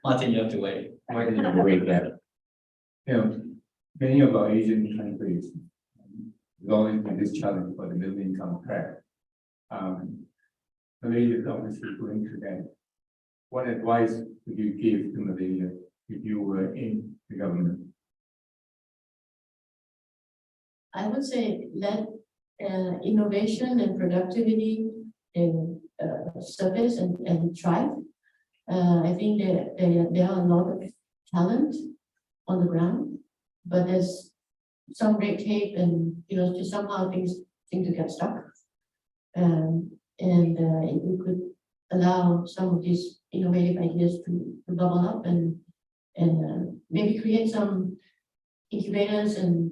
Speaker 2: Martin, you have to wait.
Speaker 5: Why did you wait that? Many of our Asian countries going through this challenge for the middle income trap. Malaysia is obviously going through that. What advice would you give to Malaysia if you were in the government?
Speaker 3: I would say let innovation and productivity in service and thrive. I think there are a lot of talent on the ground, but there's some red tape and just somehow things seem to get stuck. And if we could allow some of these innovative ideas to bubble up and maybe create some incubators and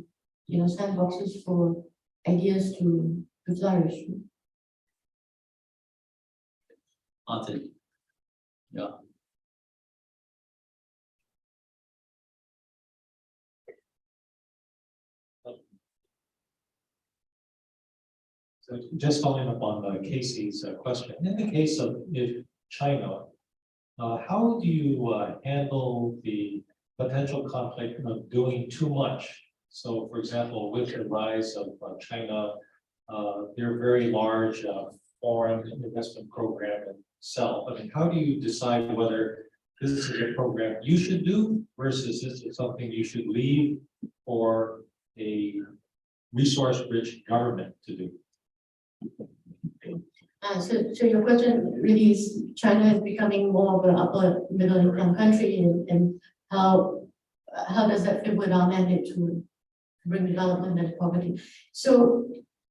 Speaker 3: sandboxes for ideas to flourish.
Speaker 2: Martin. Yeah.
Speaker 6: So just following up on Casey's question, in the case of China, how do you handle the potential conflict of doing too much? So, for example, with the rise of China, their very large foreign investment program itself. I mean, how do you decide whether this is a program you should do versus this is something you should leave for a resource-rich government to do?
Speaker 3: So your question really is China is becoming more of an upper middle income country, and how does that fit with our mandate to bring development and poverty? So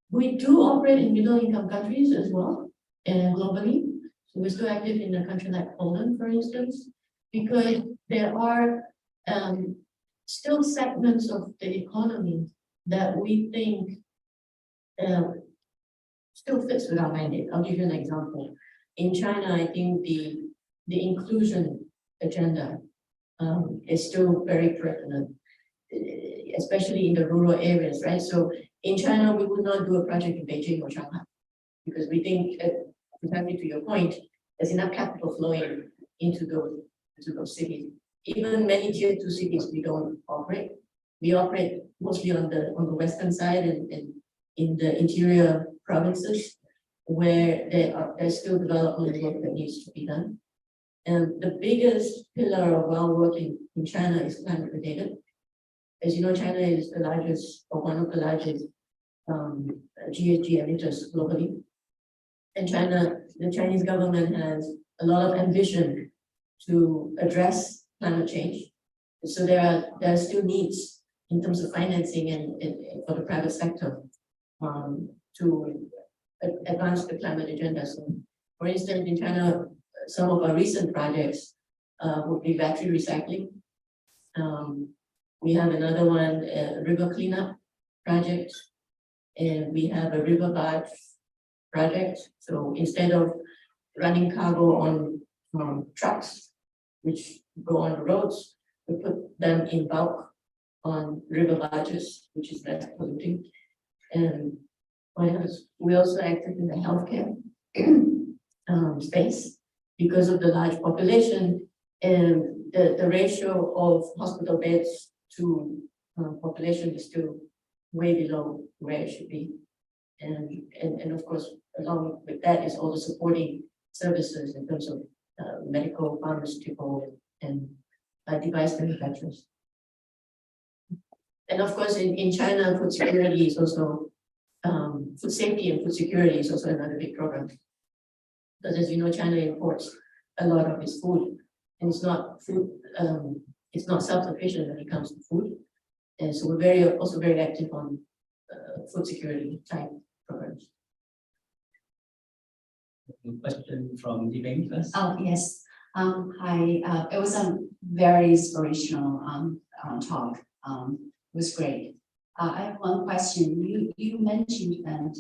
Speaker 3: we do operate in middle income countries as well, and globally. So we're still active in a country like Poland, for instance, because there are still segments of the economy that we think still fits with our mandate. I'll give you an example. In China, I think the inclusion agenda is still very pertinent, especially in the rural areas, right? So in China, we would not do a project in Beijing or Shanghai because we think, exactly to your point, there's enough capital flowing into those cities. Even many tier 2 cities we don't operate. We operate mostly on the western side and in the interior provinces where there's still development work that needs to be done. And the biggest pillar of our work in China is climate related. As you know, China is the largest or one of the largest GHG emitters globally. And China, the Chinese government has a lot of ambition to address climate change. So there are still needs in terms of financing and for the private sector to advance the climate agenda. So, for instance, in China, some of our recent projects would be battery recycling. We have another one, a river cleanup project, and we have a river barge project. So instead of running cargo on trucks, which go on the roads, we put them in bulk on river barges, which is less polluting. And we also acted in the healthcare space because of the large population and the ratio of hospital beds to population is still way below where it should be. And of course, along with that is all the supporting services in terms of medical, pharmaceutical, and device manufacturers. And of course, in China, food security is also, food safety and food security is also another big program. Because as you know, China imports a lot of its food, and it's not food, it's not self-sufficient when it comes to food. And so we're also very active on food security type programs.
Speaker 2: Question from Elaine first.
Speaker 7: Oh, yes. Hi, it was a very inspirational talk. It was great. I have one question. You mentioned that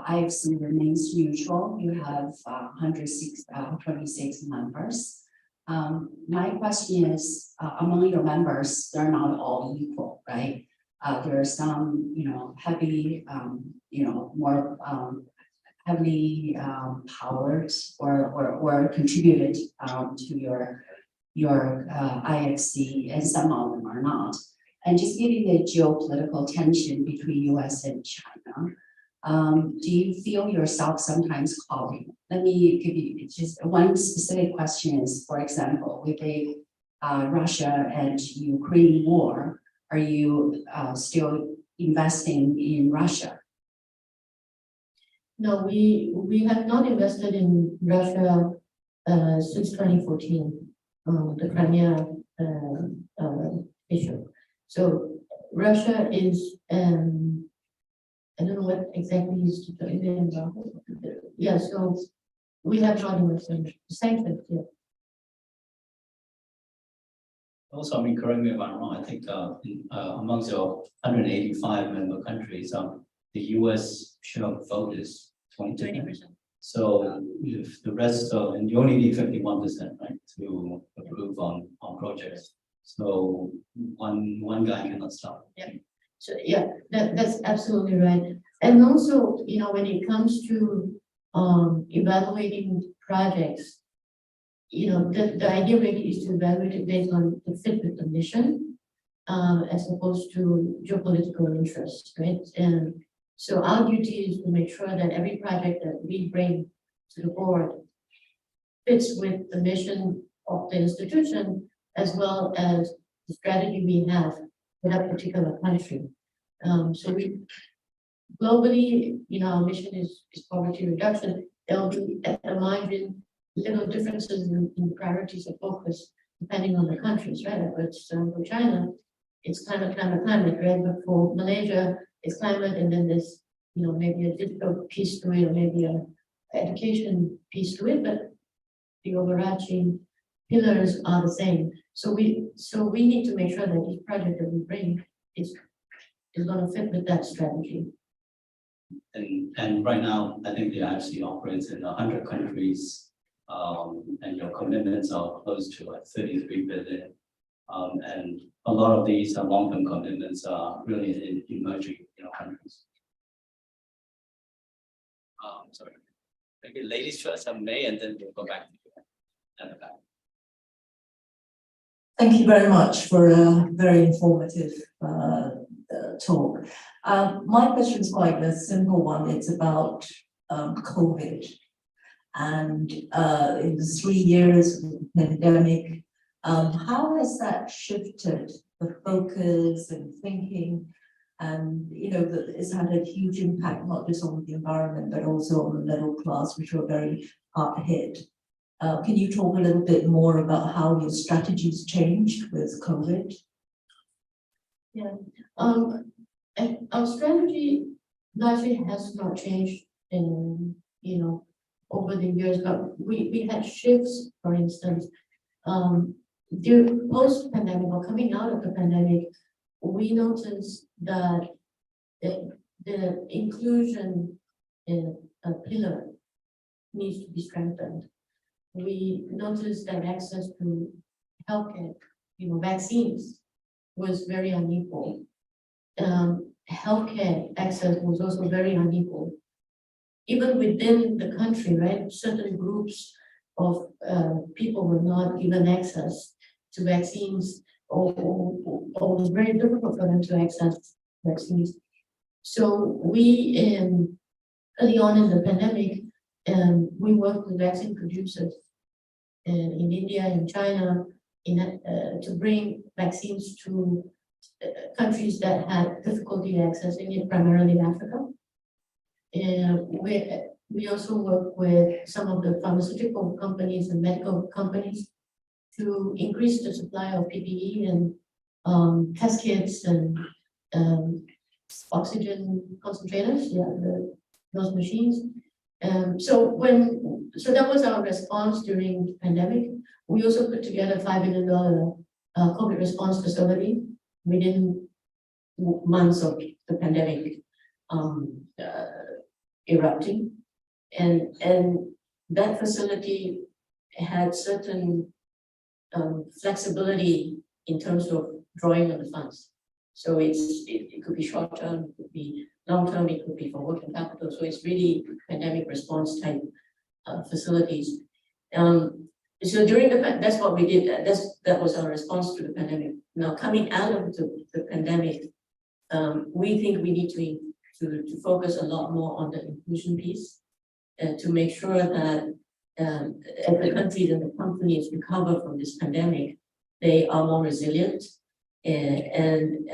Speaker 7: IFC remains neutral. You have 26 members. My question is, among your members, they're not all equal, right? There are some, heavy, more heavily powered or contributed to your IFC, and some of them are not. And just given the geopolitical tension between US and China, do you feel yourself sometimes calling? Let me give you just one specific question is, for example, with the Russia and Ukraine war, are you still investing in Russia?
Speaker 3: No, we have not invested in Russia since 2014, the Crimea issue. So Russia is, I don't know what exactly is the yeah, so we have not invested sanctions yet.
Speaker 2: Also, correct me if I'm wrong, I think amongst your 185 member countries, the US share of vote is 20%. So if the rest and you only need 51%, right, to approve on projects. So one guy cannot stop.
Speaker 3: Yeah. So yeah, that's absolutely right. And also, when it comes to evaluating projects, the idea really is to evaluate it based on the fit with the mission, as opposed to geopolitical interests, right? And so our duty is to make sure that every project that we bring to the board fits with the mission of the institution, as well as the strategy we have for that particular country. So we globally, our mission is poverty reduction. There will be at the margin little differences in priorities of focus depending on the countries, right? But for China, it's climate, right? But for Malaysia, it's climate, and then there's maybe a digital piece to it, or maybe a education piece to it, but the overarching pillars are the same. So we need to make sure that each project that we bring is going to fit with that strategy.
Speaker 2: And right now, I think the IFC operates in 100 countries, and your commitments are close to like 33 billion. And a lot of these long-term commitments are really in emerging countries. Sorry, maybe ladies first, May, and then we'll go back to you at the back.
Speaker 8: Thank you very much for a very informative talk. My question is quite a simple one. It's about COVID. And in the 3 years of the pandemic, how has that shifted the focus and thinking And, that it's had a huge impact, not just on the environment, but also on the middle class, which were very hard hit. Can you talk a little bit more about how your strategies changed with COVID?
Speaker 3: And our strategy largely has not changed in, over the years, but we had shifts, for instance. During post-pandemic or coming out of the pandemic, we noticed that the inclusion in a pillar needs to be strengthened. We noticed that access to healthcare, vaccines was very unequal. Healthcare access was also very unequal. Even within the country, right, certain groups of people were not given access to vaccines, or it was very difficult for them to access vaccines. So we, early on in the pandemic, we worked with vaccine producers in India and China to bring vaccines to countries that had difficulty accessing it, primarily Africa. And we also work with some of the pharmaceutical companies and medical companies to increase the supply of PPE and test kits and oxygen concentrators, those machines. So that was our response during the pandemic. We also put together a $5 billion COVID response facility within months of the pandemic erupting, and that facility had certain flexibility in terms of drawing of the funds. So it could be short term, it could be long term, it could be for working capital. So it's really pandemic response type facilities. So during that's what we did. That was our response to the pandemic. Now coming out of the pandemic, we think we need to focus a lot more on the inclusion piece, and to make sure that as the countries and the companies recover from this pandemic, they are more resilient, and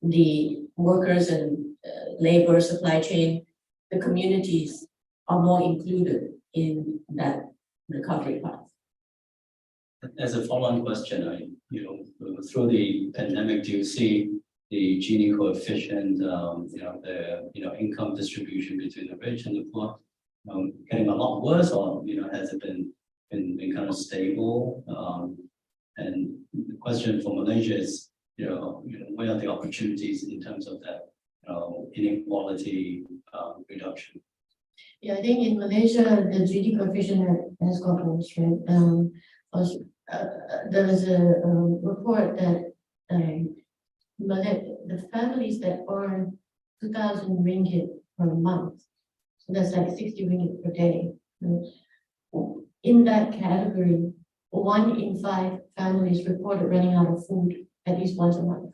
Speaker 3: the workers and labor supply chain, the communities are more included in that recovery path.
Speaker 2: As a follow-on question, through the pandemic, do you see the Gini coefficient, the income distribution between the rich and the poor, getting a lot worse, or has it been kind of stable? And the question for Malaysia is, where are the opportunities in terms of that inequality reduction?
Speaker 3: Yeah, I think in Malaysia, the Gini coefficient has got worse, right? There was a report that the families that earn 2,000 ringgit per month, so that's like 60 ringgit per day. In that category, 1 in 5 families reported running out of food at least once a month.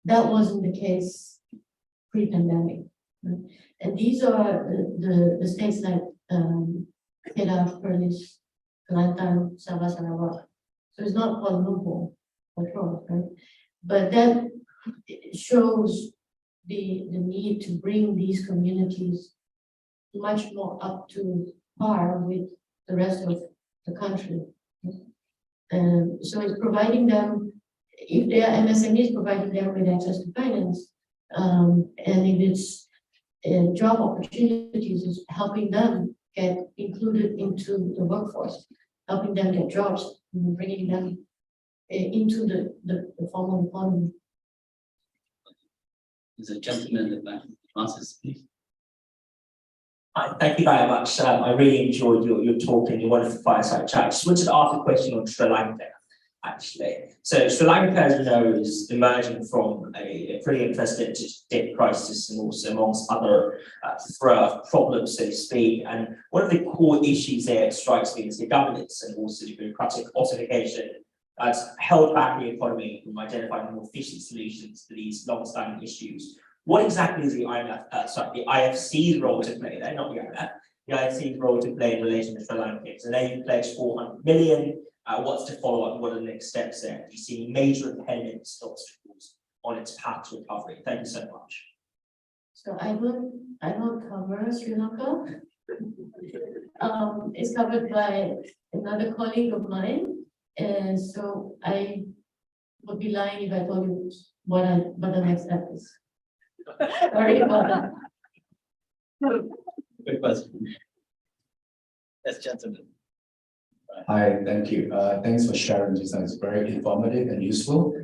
Speaker 3: That wasn't the case pre-pandemic. And these are the states like Kedah, Perlis, Kelantan, Sabah, Sarawak. So it's not Kuala Lumpur at all, right? But that shows the need to bring these communities much more up to par with the rest of the country. So it's providing them, if they are MSMEs, providing them with access to finance, and if it's job opportunities, is helping them get included into the workforce, helping them get jobs, bringing them into the formal economy.
Speaker 2: There's a gentleman in the back. Francis, please.
Speaker 9: Hi, thank you very much. I really enjoyed your talk and your wonderful fireside chat. I just wanted to ask a question on Sri Lanka, actually. So Sri Lanka, as you know, is emerging from a pretty unprecedented debt crisis and also amongst other problems, so to speak. And one of the core issues there, it strikes me, is the governance and also the bureaucratic ossification that's held back the economy from identifying more efficient solutions to these long-standing issues. What exactly is the IFC's role to play there, not the IMF, the IFC's role to play in relation to Sri Lanka? So now you pledged 400 million. What's to follow up? What are the next steps there? Do you see major impediments, obstacles on its path to recovery? Thank you so much.
Speaker 3: So I don't cover Sri Lanka. It's covered by another colleague of mine, and so I would be lying if I told you what the next step is. Sorry about that.
Speaker 2: Good question. Yes, gentlemen.
Speaker 10: Hi, thank you. Thanks for sharing this. It's very informative and useful.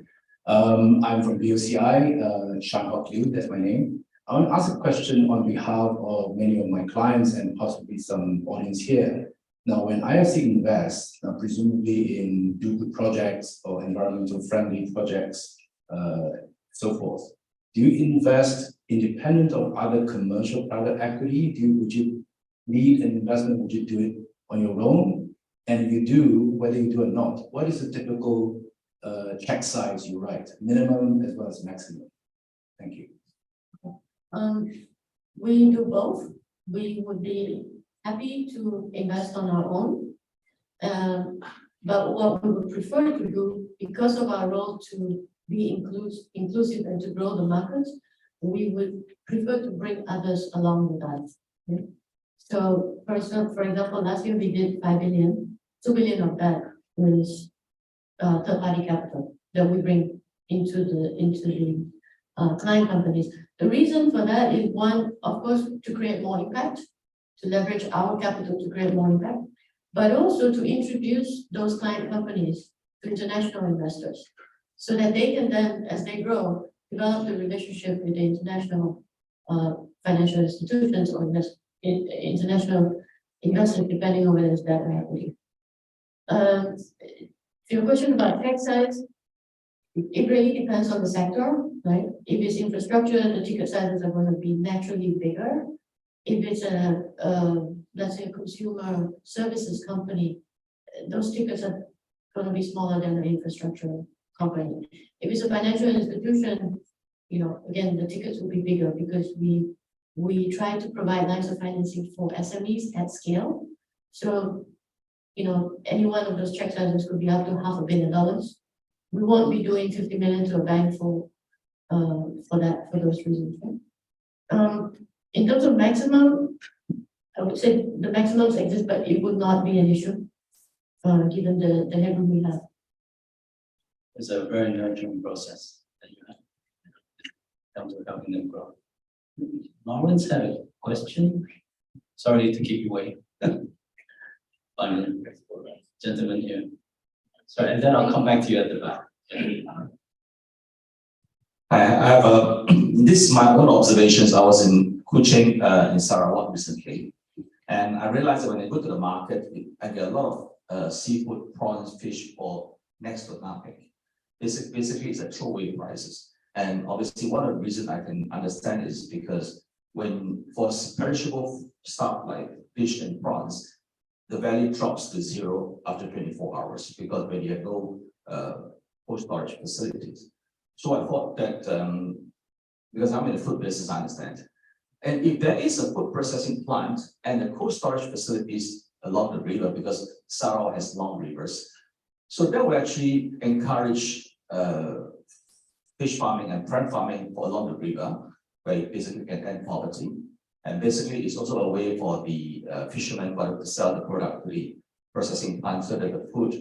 Speaker 10: I'm from BOCI, Shang Hock Liu, that's my name. I want to ask a question on behalf of many of my clients and possibly some audience here. Now, when IFC invests, presumably in do-good projects or environmental friendly projects, so forth, do you invest independent of other commercial private equity? Would you lead an investment? Would you do it on your own? And if you do, whether you do or not, what is the typical check size you write, minimum as well as maximum? Thank you.
Speaker 3: We do both. We would be happy to invest on our own. But what we would prefer to do, because of our role to be inclusive and to grow the market, we would prefer to bring others along with us. Okay? So, for example, last year we did 5 billion, 2 billion of that was third-party capital that we bring into the client companies. The reason for that is one, of course, to create more impact, to leverage our capital to create more impact, but also to introduce those client companies to international investors so that they can then, as they grow, develop the relationship with the international financial institutions or international investors, depending on whether it's debt or equity. Your question about check size, it really depends on the sector, right? If it's infrastructure, the ticket sizes are going to be naturally bigger. If it's let's say a consumer services company, those tickets are going to be smaller than an infrastructure company. If it's a financial institution, you know, again, the tickets will be bigger because we try to provide lines of financing for SMEs at scale. So, you know, any one of those check sizes could be up to $500 million. We won't be doing 50 million to a bank for those reasons. Right? In terms of maximum, I would say the maximums exist, but it would not be an issue given the headroom we have.
Speaker 2: It's a very nurturing process that you have in terms of helping them grow. Lawrence had a question. Sorry to keep you waiting. Finally, gentleman here. Sorry, and then I'll come back to you at the back.
Speaker 11: I have this is my own observations. I was in Kuching in Sarawak recently, and I realized that when I go to the market, I get a lot of seafood, prawns, fish, or next to nothing. Basically, it's a throwaway prices. And obviously, one of the reasons I can understand is because when for perishable stuff like fish and prawns, the value drops to zero after 24 hours because when you have no cold storage facilities. So I thought that because I'm in the food business, I understand. And if there is a food processing plant and the cold storage facilities along the river, because Sarawak has long rivers, so that will actually encourage fish farming and prawn farming for along the river, where you basically can end poverty. And basically, it's also a way for the fishermen to sell the product to the processing plant so that the food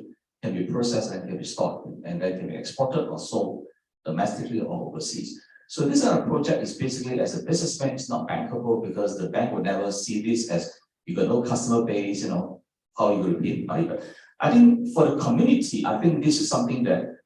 Speaker 11: can be processed and can be stored and then can be exported or sold domestically or overseas. So this kind of project is basically, as a businessman, it's not bankable because the bank would never see this as you got no customer base, you know, how you will pay money. But I think for the community, I think this is something that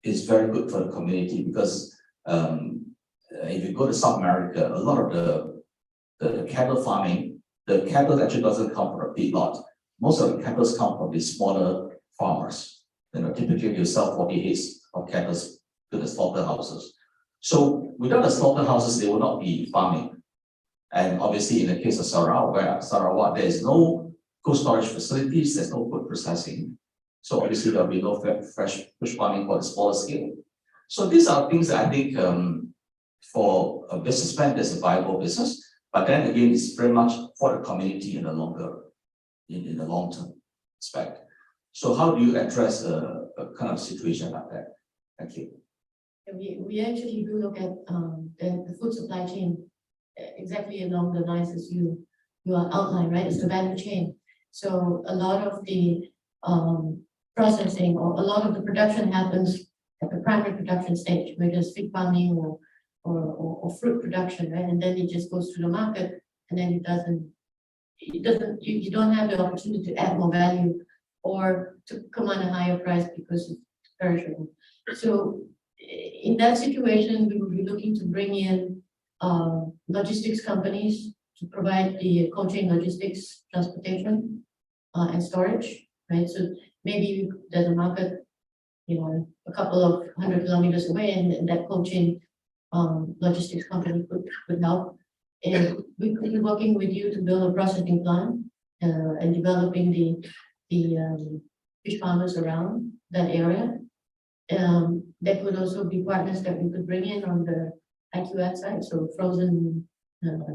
Speaker 11: is very good for the community because if you go to South America, a lot of the cattle farming, the cattle actually doesn't come from a feedlot. Most of the cattle come from the smaller farmers. You know, typically you sell 40 heads of cattle to the slaughterhouses. So without the slaughterhouses, they will not be farming. And obviously, in the case of Sarawak, there is no cold storage facilities, there's no food processing. So obviously, there'll be no fresh fish farming for the smaller scale. So these are things that I think for a businessman, there's a viable business. But then again, it's very much for the community in the long term aspect. So how do you address a kind of situation like that? Thank you.
Speaker 3: We actually do look at the food supply chain exactly along the lines as you are outlined, right? It's the value chain. So a lot of the processing or a lot of the production happens at the primary production stage, whether it's fig farming or fruit production, right? And then it just goes to the market, and then you don't have the opportunity to add more value or to command a higher price because it's perishable. So in that situation, we will be looking to bring in logistics companies to provide the cold chain logistics, transportation, and storage, right? So maybe there's a market, a couple of 100 kilometers away, and that cold chain logistics company could help. And we could be working with you to build a processing plant and developing the fish farmers around that area. There could also be partners that we could bring in on the IQF side, so frozen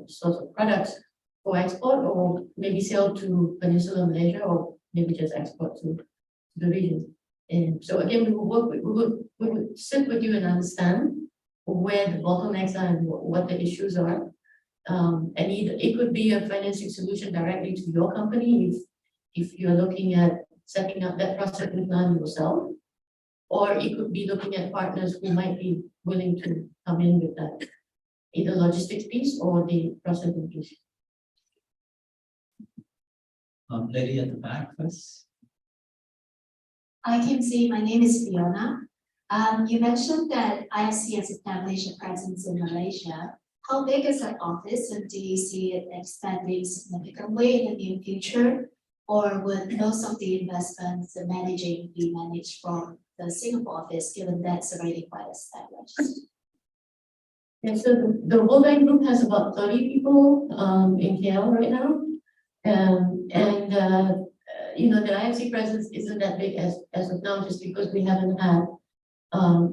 Speaker 3: sorts of products for export, or maybe sell to Peninsular Malaysia, or maybe just export to the region. And so again, we would sit with you and understand where the bottlenecks are and what the issues are. And it could be a financing solution directly to your company if you're looking at setting up that processing plant yourself, or it could be looking at partners who might be willing to come in with that, either logistics piece or the processing piece.
Speaker 2: Lady at the back first.
Speaker 12: Hi, Kim C. My name is Fiona. You mentioned that IFC has established a presence in Malaysia. How big is that office, and do you see it expanding significantly in the near future? Or would most of the investments and managing be managed from the Singapore office, given that's already quite established?
Speaker 3: Yeah, so the World Bank Group has about 30 people in KL right now. The IFC presence isn't that big as of now, just because we haven't had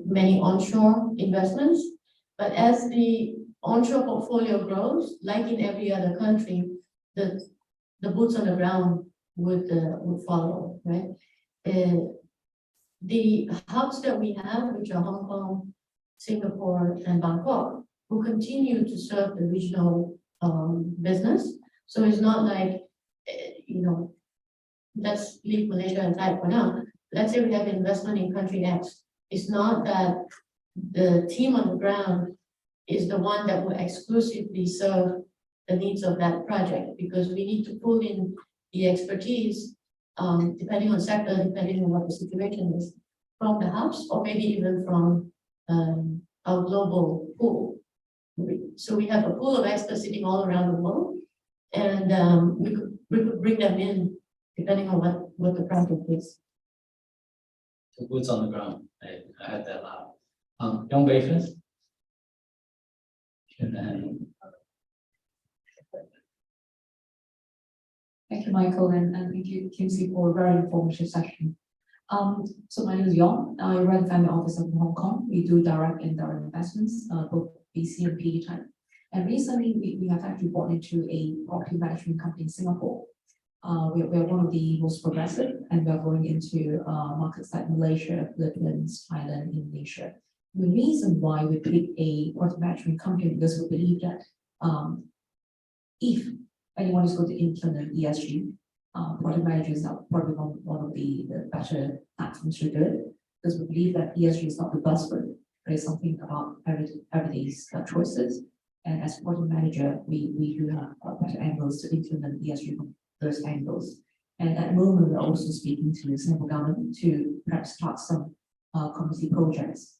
Speaker 3: many onshore investments. But as the onshore portfolio grows, like in every other country, the boots on the ground would follow, right? The hubs that we have, which are Hong Kong, Singapore, and Bangkok, will continue to serve the regional business. So it's not like, let's leave Malaysia aside for now. Let's say we have investment in country X. It's not that the team on the ground is the one that will exclusively serve the needs of that project, because we need to pull in the expertise, depending on sector, depending on what the situation is, from the hubs, or maybe even from our global pool. So we have a pool of experts sitting all around the world, and we could bring them in depending on what the project is.
Speaker 2: The boots on the ground. I had that loud. Young Basis.
Speaker 8: Thank you, Michael, and thank you, Kimsey, for a very informative session. So my name is Yong. I run family office in Hong Kong. We do direct and indirect investments, both VC and PE type. And recently, we have actually bought into a property management company in Singapore. We are one of the most progressive, and we are going into markets like Malaysia, Philippines, Thailand, Indonesia. The reason why we picked a property management company, because we believe that if anyone is going to implement ESG, property managers are probably one of the better platforms to do it, because we believe that ESG is not the buzzword, but it's something about everyday's choices. And as a property manager, we do have better angles to implement ESG from those angles. And at the moment, we're also speaking to the Singapore government to perhaps start some community projects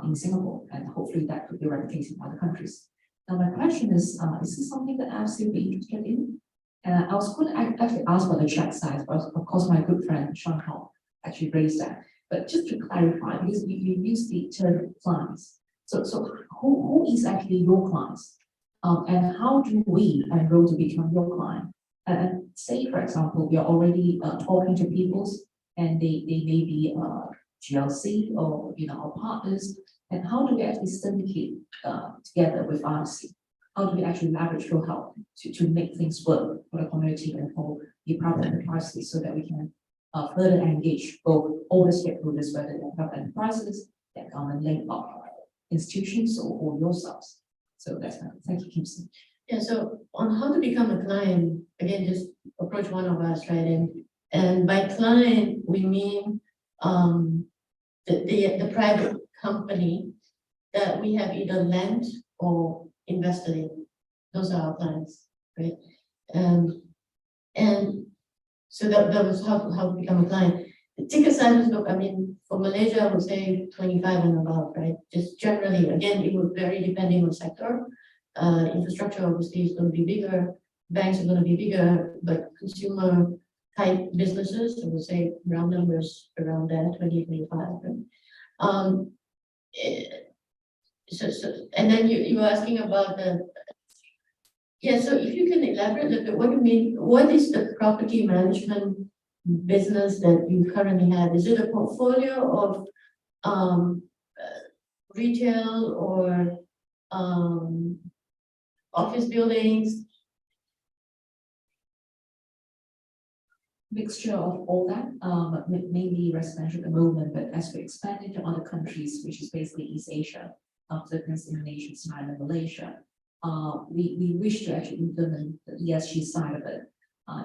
Speaker 8: in Singapore, and hopefully that could be replicated in other countries. Now, my question is this something that IFC would be interested in? I was going to actually ask about the check size, but of course, my good friend Sean Hall actually raised that. But just to clarify, because we use the term clients, so who is actually your clients, and how do we enroll to become your client? And say, for example, we are already talking to people, and they may be GLC or our partners, and how do we actually syndicate together with IFC? How do we actually leverage your help to make things work for the community and for the private enterprises, so that we can further engage both all the stakeholders, whether they're private enterprises, that government link up, institutions or yourselves. So that's my, thank you, Kimson.
Speaker 3: Yeah, so on how to become a client, again, just approach one of us, right? And by client, we mean the private company that we have either lent or invested in. Those are our clients, right? And so that was how to become a client. The ticket sizes, look, I mean, for Malaysia, I would say 25 and above, right? Just generally, again, it would vary depending on sector. Infrastructure obviously is going to be bigger, banks are going to be bigger, but consumer type businesses, I would say round numbers around there, 20, 25. Right? And then you were asking about the, yeah, so if you can elaborate a little bit, what do you mean, what is the property management business that you currently have? Is it a portfolio of retail or office buildings?
Speaker 8: Mixture of all that, mainly residential at the moment, but as we expand into other countries, which is basically East Asia, Philippines, Indonesia, Thailand, Malaysia, we wish to actually implement the ESG side of it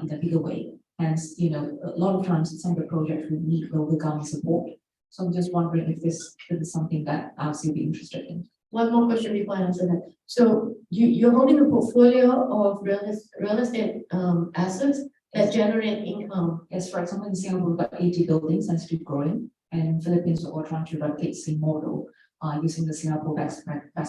Speaker 8: in a bigger way. Hence, you know, a lot of times some of the projects will need local government support. So I'm just wondering if this is something that IFC will be interested in.
Speaker 3: One more question before I answer that. So you're holding a portfolio of real estate assets that generate income.
Speaker 8: Yes, for example, in Singapore, we've got 80 buildings and still growing. And in Philippines, we're all trying to replicate the same model using the Singapore best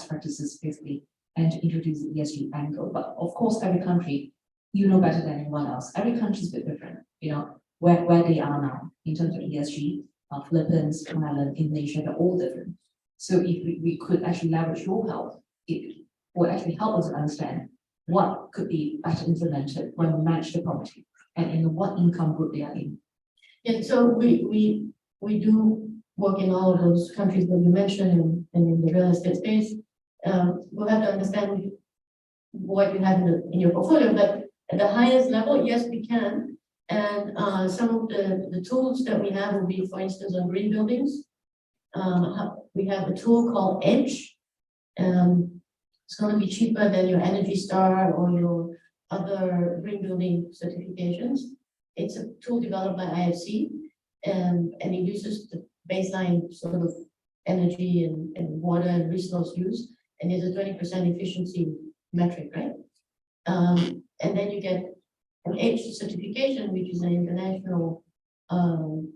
Speaker 8: practices basically and to introduce the ESG angle. But of course, every country, you know better than anyone else. Every country is a bit different, you know, where they are now in terms of ESG. Philippines, Thailand, Indonesia, they're all different. So if we could actually leverage your help, it would actually help us understand what could be better implemented when we manage the property and in what income group they are in.
Speaker 3: Yeah, so we do work in all of those countries that you mentioned and in the real estate space. We'll have to understand what you have in your portfolio, but at the highest level, yes, we can. And some of the tools that we have will be, for instance, on green buildings. We have a tool called Edge. It's going to be cheaper than your Energy Star or your other green building certifications. It's a tool developed by IFC, and it uses the baseline sort of energy and water and resource use, and there's a 20% efficiency metric, right? And then you get an Edge certification, which is an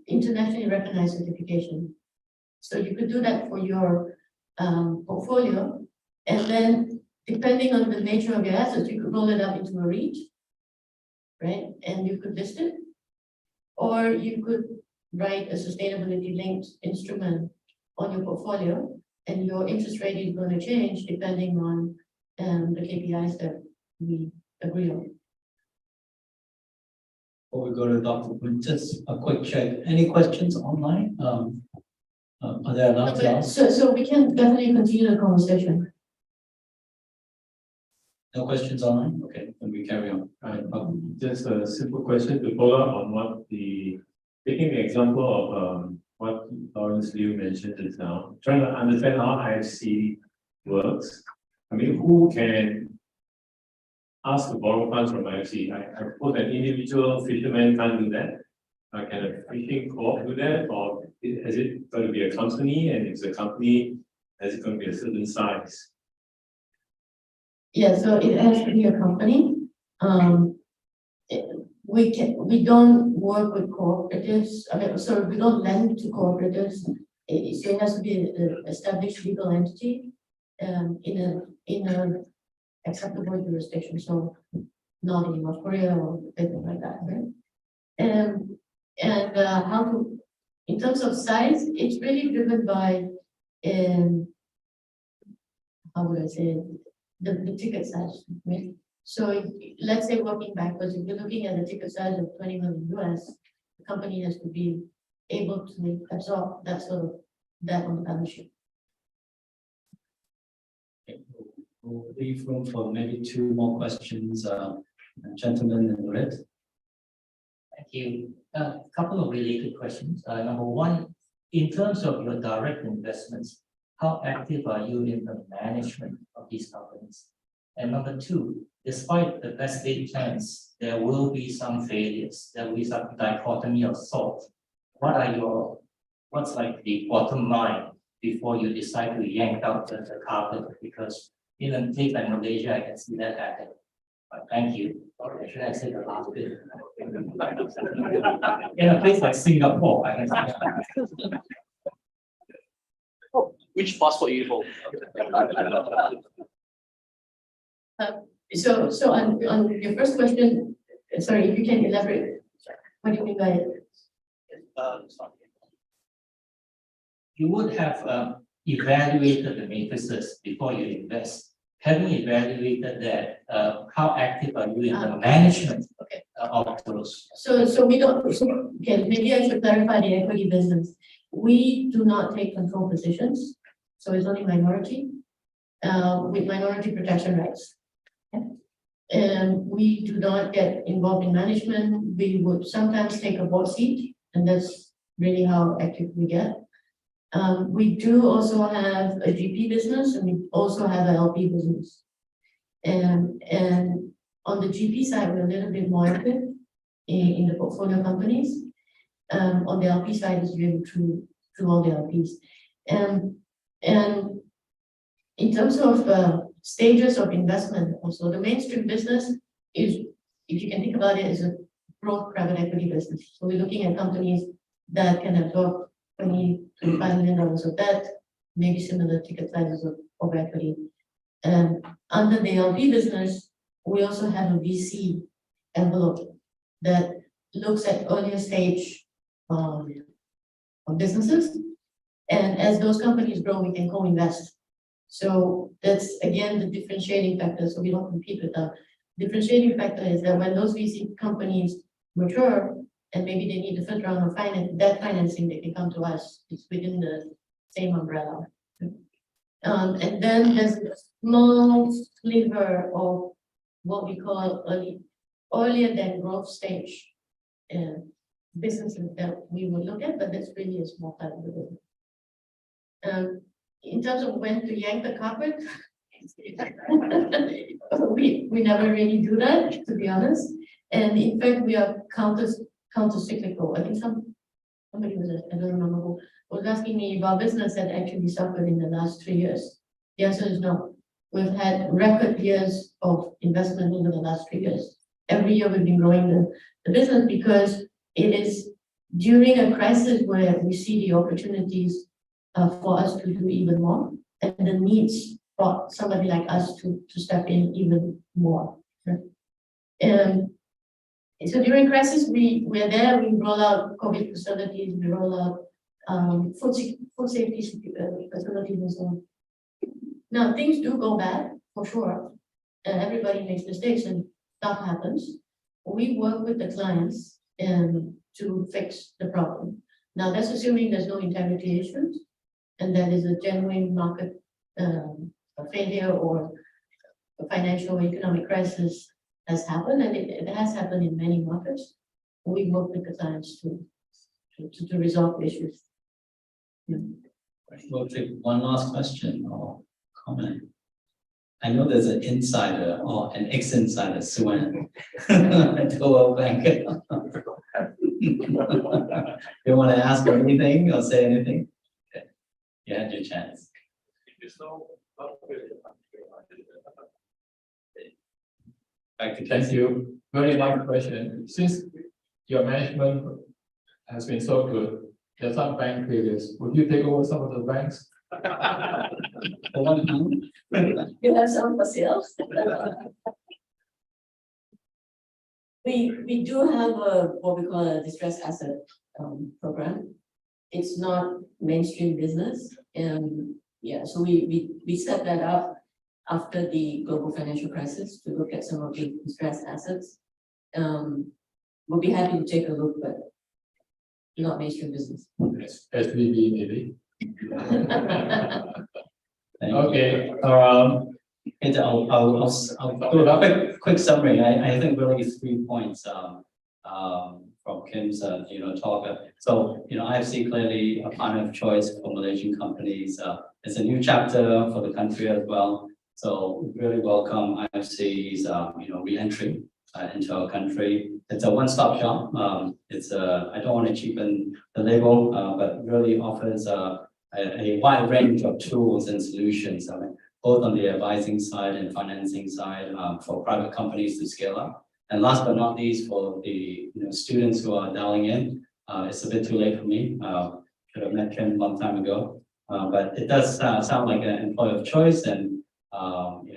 Speaker 3: internationally recognized certification. So you could do that for your portfolio, and then depending on the nature of your assets, you could roll it up into a REIT, right? And you could list it, or you could write a sustainability linked instrument on your portfolio, and your interest rate is going to change depending on the KPIs that we agree on.
Speaker 2: Before we go to Dr. Poon, just a quick check. Any questions online? Are there allowed to ask?
Speaker 3: So we can definitely continue the conversation.
Speaker 2: No questions online? Okay, then we carry on.
Speaker 6: Just a simple question to follow up on what taking the example of what Lawrence Liu mentioned just now, trying to understand how IFC works. I mean, who can ask to borrow funds from IFC? I suppose an individual fisherman can't do that. Can a fishing co-op do that? Or is it going to be a company? And if it's a company, is it going to be a certain size?
Speaker 3: Yeah, so it has to be a company. We don't work with cooperatives. I mean, sorry, we don't lend to cooperatives. So it has to be an established legal entity in a acceptable jurisdiction. So not in North Korea or anything like that, right? And how to, in terms of size, it's really driven by how would I say it? The ticket size, right? So let's say working backwards, if you're looking at a ticket size of 20 million US, the company has to be able to absorb that sort of that on the balance sheet.
Speaker 2: Okay, we'll leave room for maybe two more questions. Gentlemen in red.
Speaker 13: Thank you. A couple of related questions. Number one, in terms of your direct investments, how active are you in the management of these companies? And number two, despite the best laid plans, there will be some failures, there will be some dichotomy of sort. What's like the bottom line before you decide to yank out the carpet? Because in a place like Malaysia, I can see that happen. But thank you. Or should I say the last bit? In a place like Singapore, I can see that.
Speaker 14: Which passport you hold?
Speaker 3: So on your first question, sorry, if you can elaborate, what do you mean by it?
Speaker 13: You would have evaluated the matrices before you invest. Having evaluated that, how active are you in the management of those?
Speaker 3: So we don't, okay, maybe I should clarify the equity business. We do not take control positions, so it's only minority, with minority protection rights. And we do not get involved in management. We would sometimes take a board seat, and that's really how active we get. We do also have a GP business, and we also have an LP business. And on the GP side, we're a little bit more active in the portfolio companies. On the LP side, is really through all the LPs. And in terms of stages of investment, also the mainstream business is, if you can think about it, is a broad private equity business. So we're looking at companies that can absorb $20 to $25 million of debt, maybe similar ticket sizes of equity. And under the LP business, we also have a VC envelope that looks at earlier stage of businesses. And as those companies grow, we can co-invest. So that's again the differentiating factor. So we don't compete with them. Differentiating factor is that when those VC companies mature and maybe they need the first round of financing, they can come to us. It's within the same umbrella. And then there's a small sliver of what we call earlier than growth stage businesses that we would look at, but that's really a small part of the business. In terms of when to yank the carpet, we never really do that, to be honest. And in fact, we are counter-cyclical. I think somebody was, I don't remember who, was asking me if our business had actually suffered in the last 3 years. The answer is no. We've had record years of investment over the last 3 years. Every year we've been growing the business because it is during a crisis where we see the opportunities for us to do even more, and the needs for somebody like us to step in even more. And so during crisis, we're there, we roll out COVID facilities, we roll out food safety facilities and so on. Now, things do go bad, for sure, and everybody makes mistakes and stuff happens. We work with the clients to fix the problem. Now, that's assuming there's no integrity issues, and that is a genuine market failure or a financial or economic crisis has happened, and it has happened in many markets. We work with the clients to resolve issues. Yeah.
Speaker 2: We'll take one last question or comment. I know there's an insider or an ex-insider, Suen, at the World Bank. You want to ask anything or say anything? Okay. You had your chance.
Speaker 1: Thank you. Very long question. Since your management has been so good, there's some bank failures. Would you take over some of the banks?
Speaker 3: You have some for sale? We do have what we call a distressed asset program. It's not mainstream business, and yeah, so we set that up after the global financial crisis to look at some of the distressed assets. We'll be happy to take a look, but not mainstream business.
Speaker 1: SVB maybe.
Speaker 2: Okay. I'll do a quick summary. I think really 3 points from Kim's talk. So IFC clearly a partner of choice for Malaysian companies. it's a new chapter for the country as well. So we really welcome IFC's, re-entry into our country. It's a one-stop shop. I don't want to cheapen the label, but really offers a wide range of tools and solutions. Both on the advising side and financing side, for private companies to scale up. And last but not least, for the students who are dialing in, it's a bit too late for me. Should have met Ken a long time ago. But it does sound like an employer of choice, and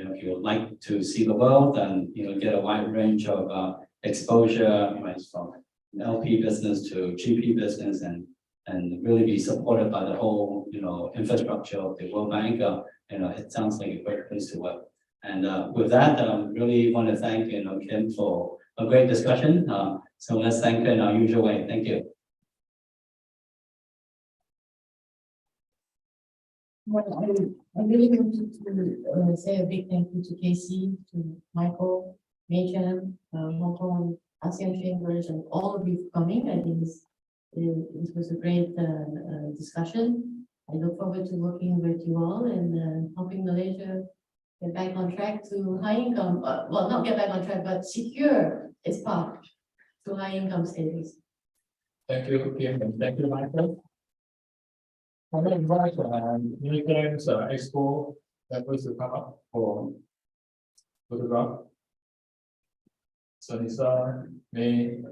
Speaker 2: if you would like to see the world and get a wide range of exposure, from LP business to GP business, and really be supported by the whole infrastructure of the World Bank. It sounds like a great place to work. And with that, really want to thank Kim for a great discussion. So let's thank her in our usual way. Thank you.
Speaker 3: Well, I really wanted to say a big thank you to Casey, to Michael, Major, Hong Kong, ASEAN Chambers, and all of you for coming. I think this was a great discussion. I look forward to working with you all and helping Malaysia get back on track to high income. Well, not get back on track, but secure its path to high income status.
Speaker 1: Thank you, Kim, and thank you, Michael. I'm going to invite New Zealand's Expo members to come up for photograph. So Nisa, May,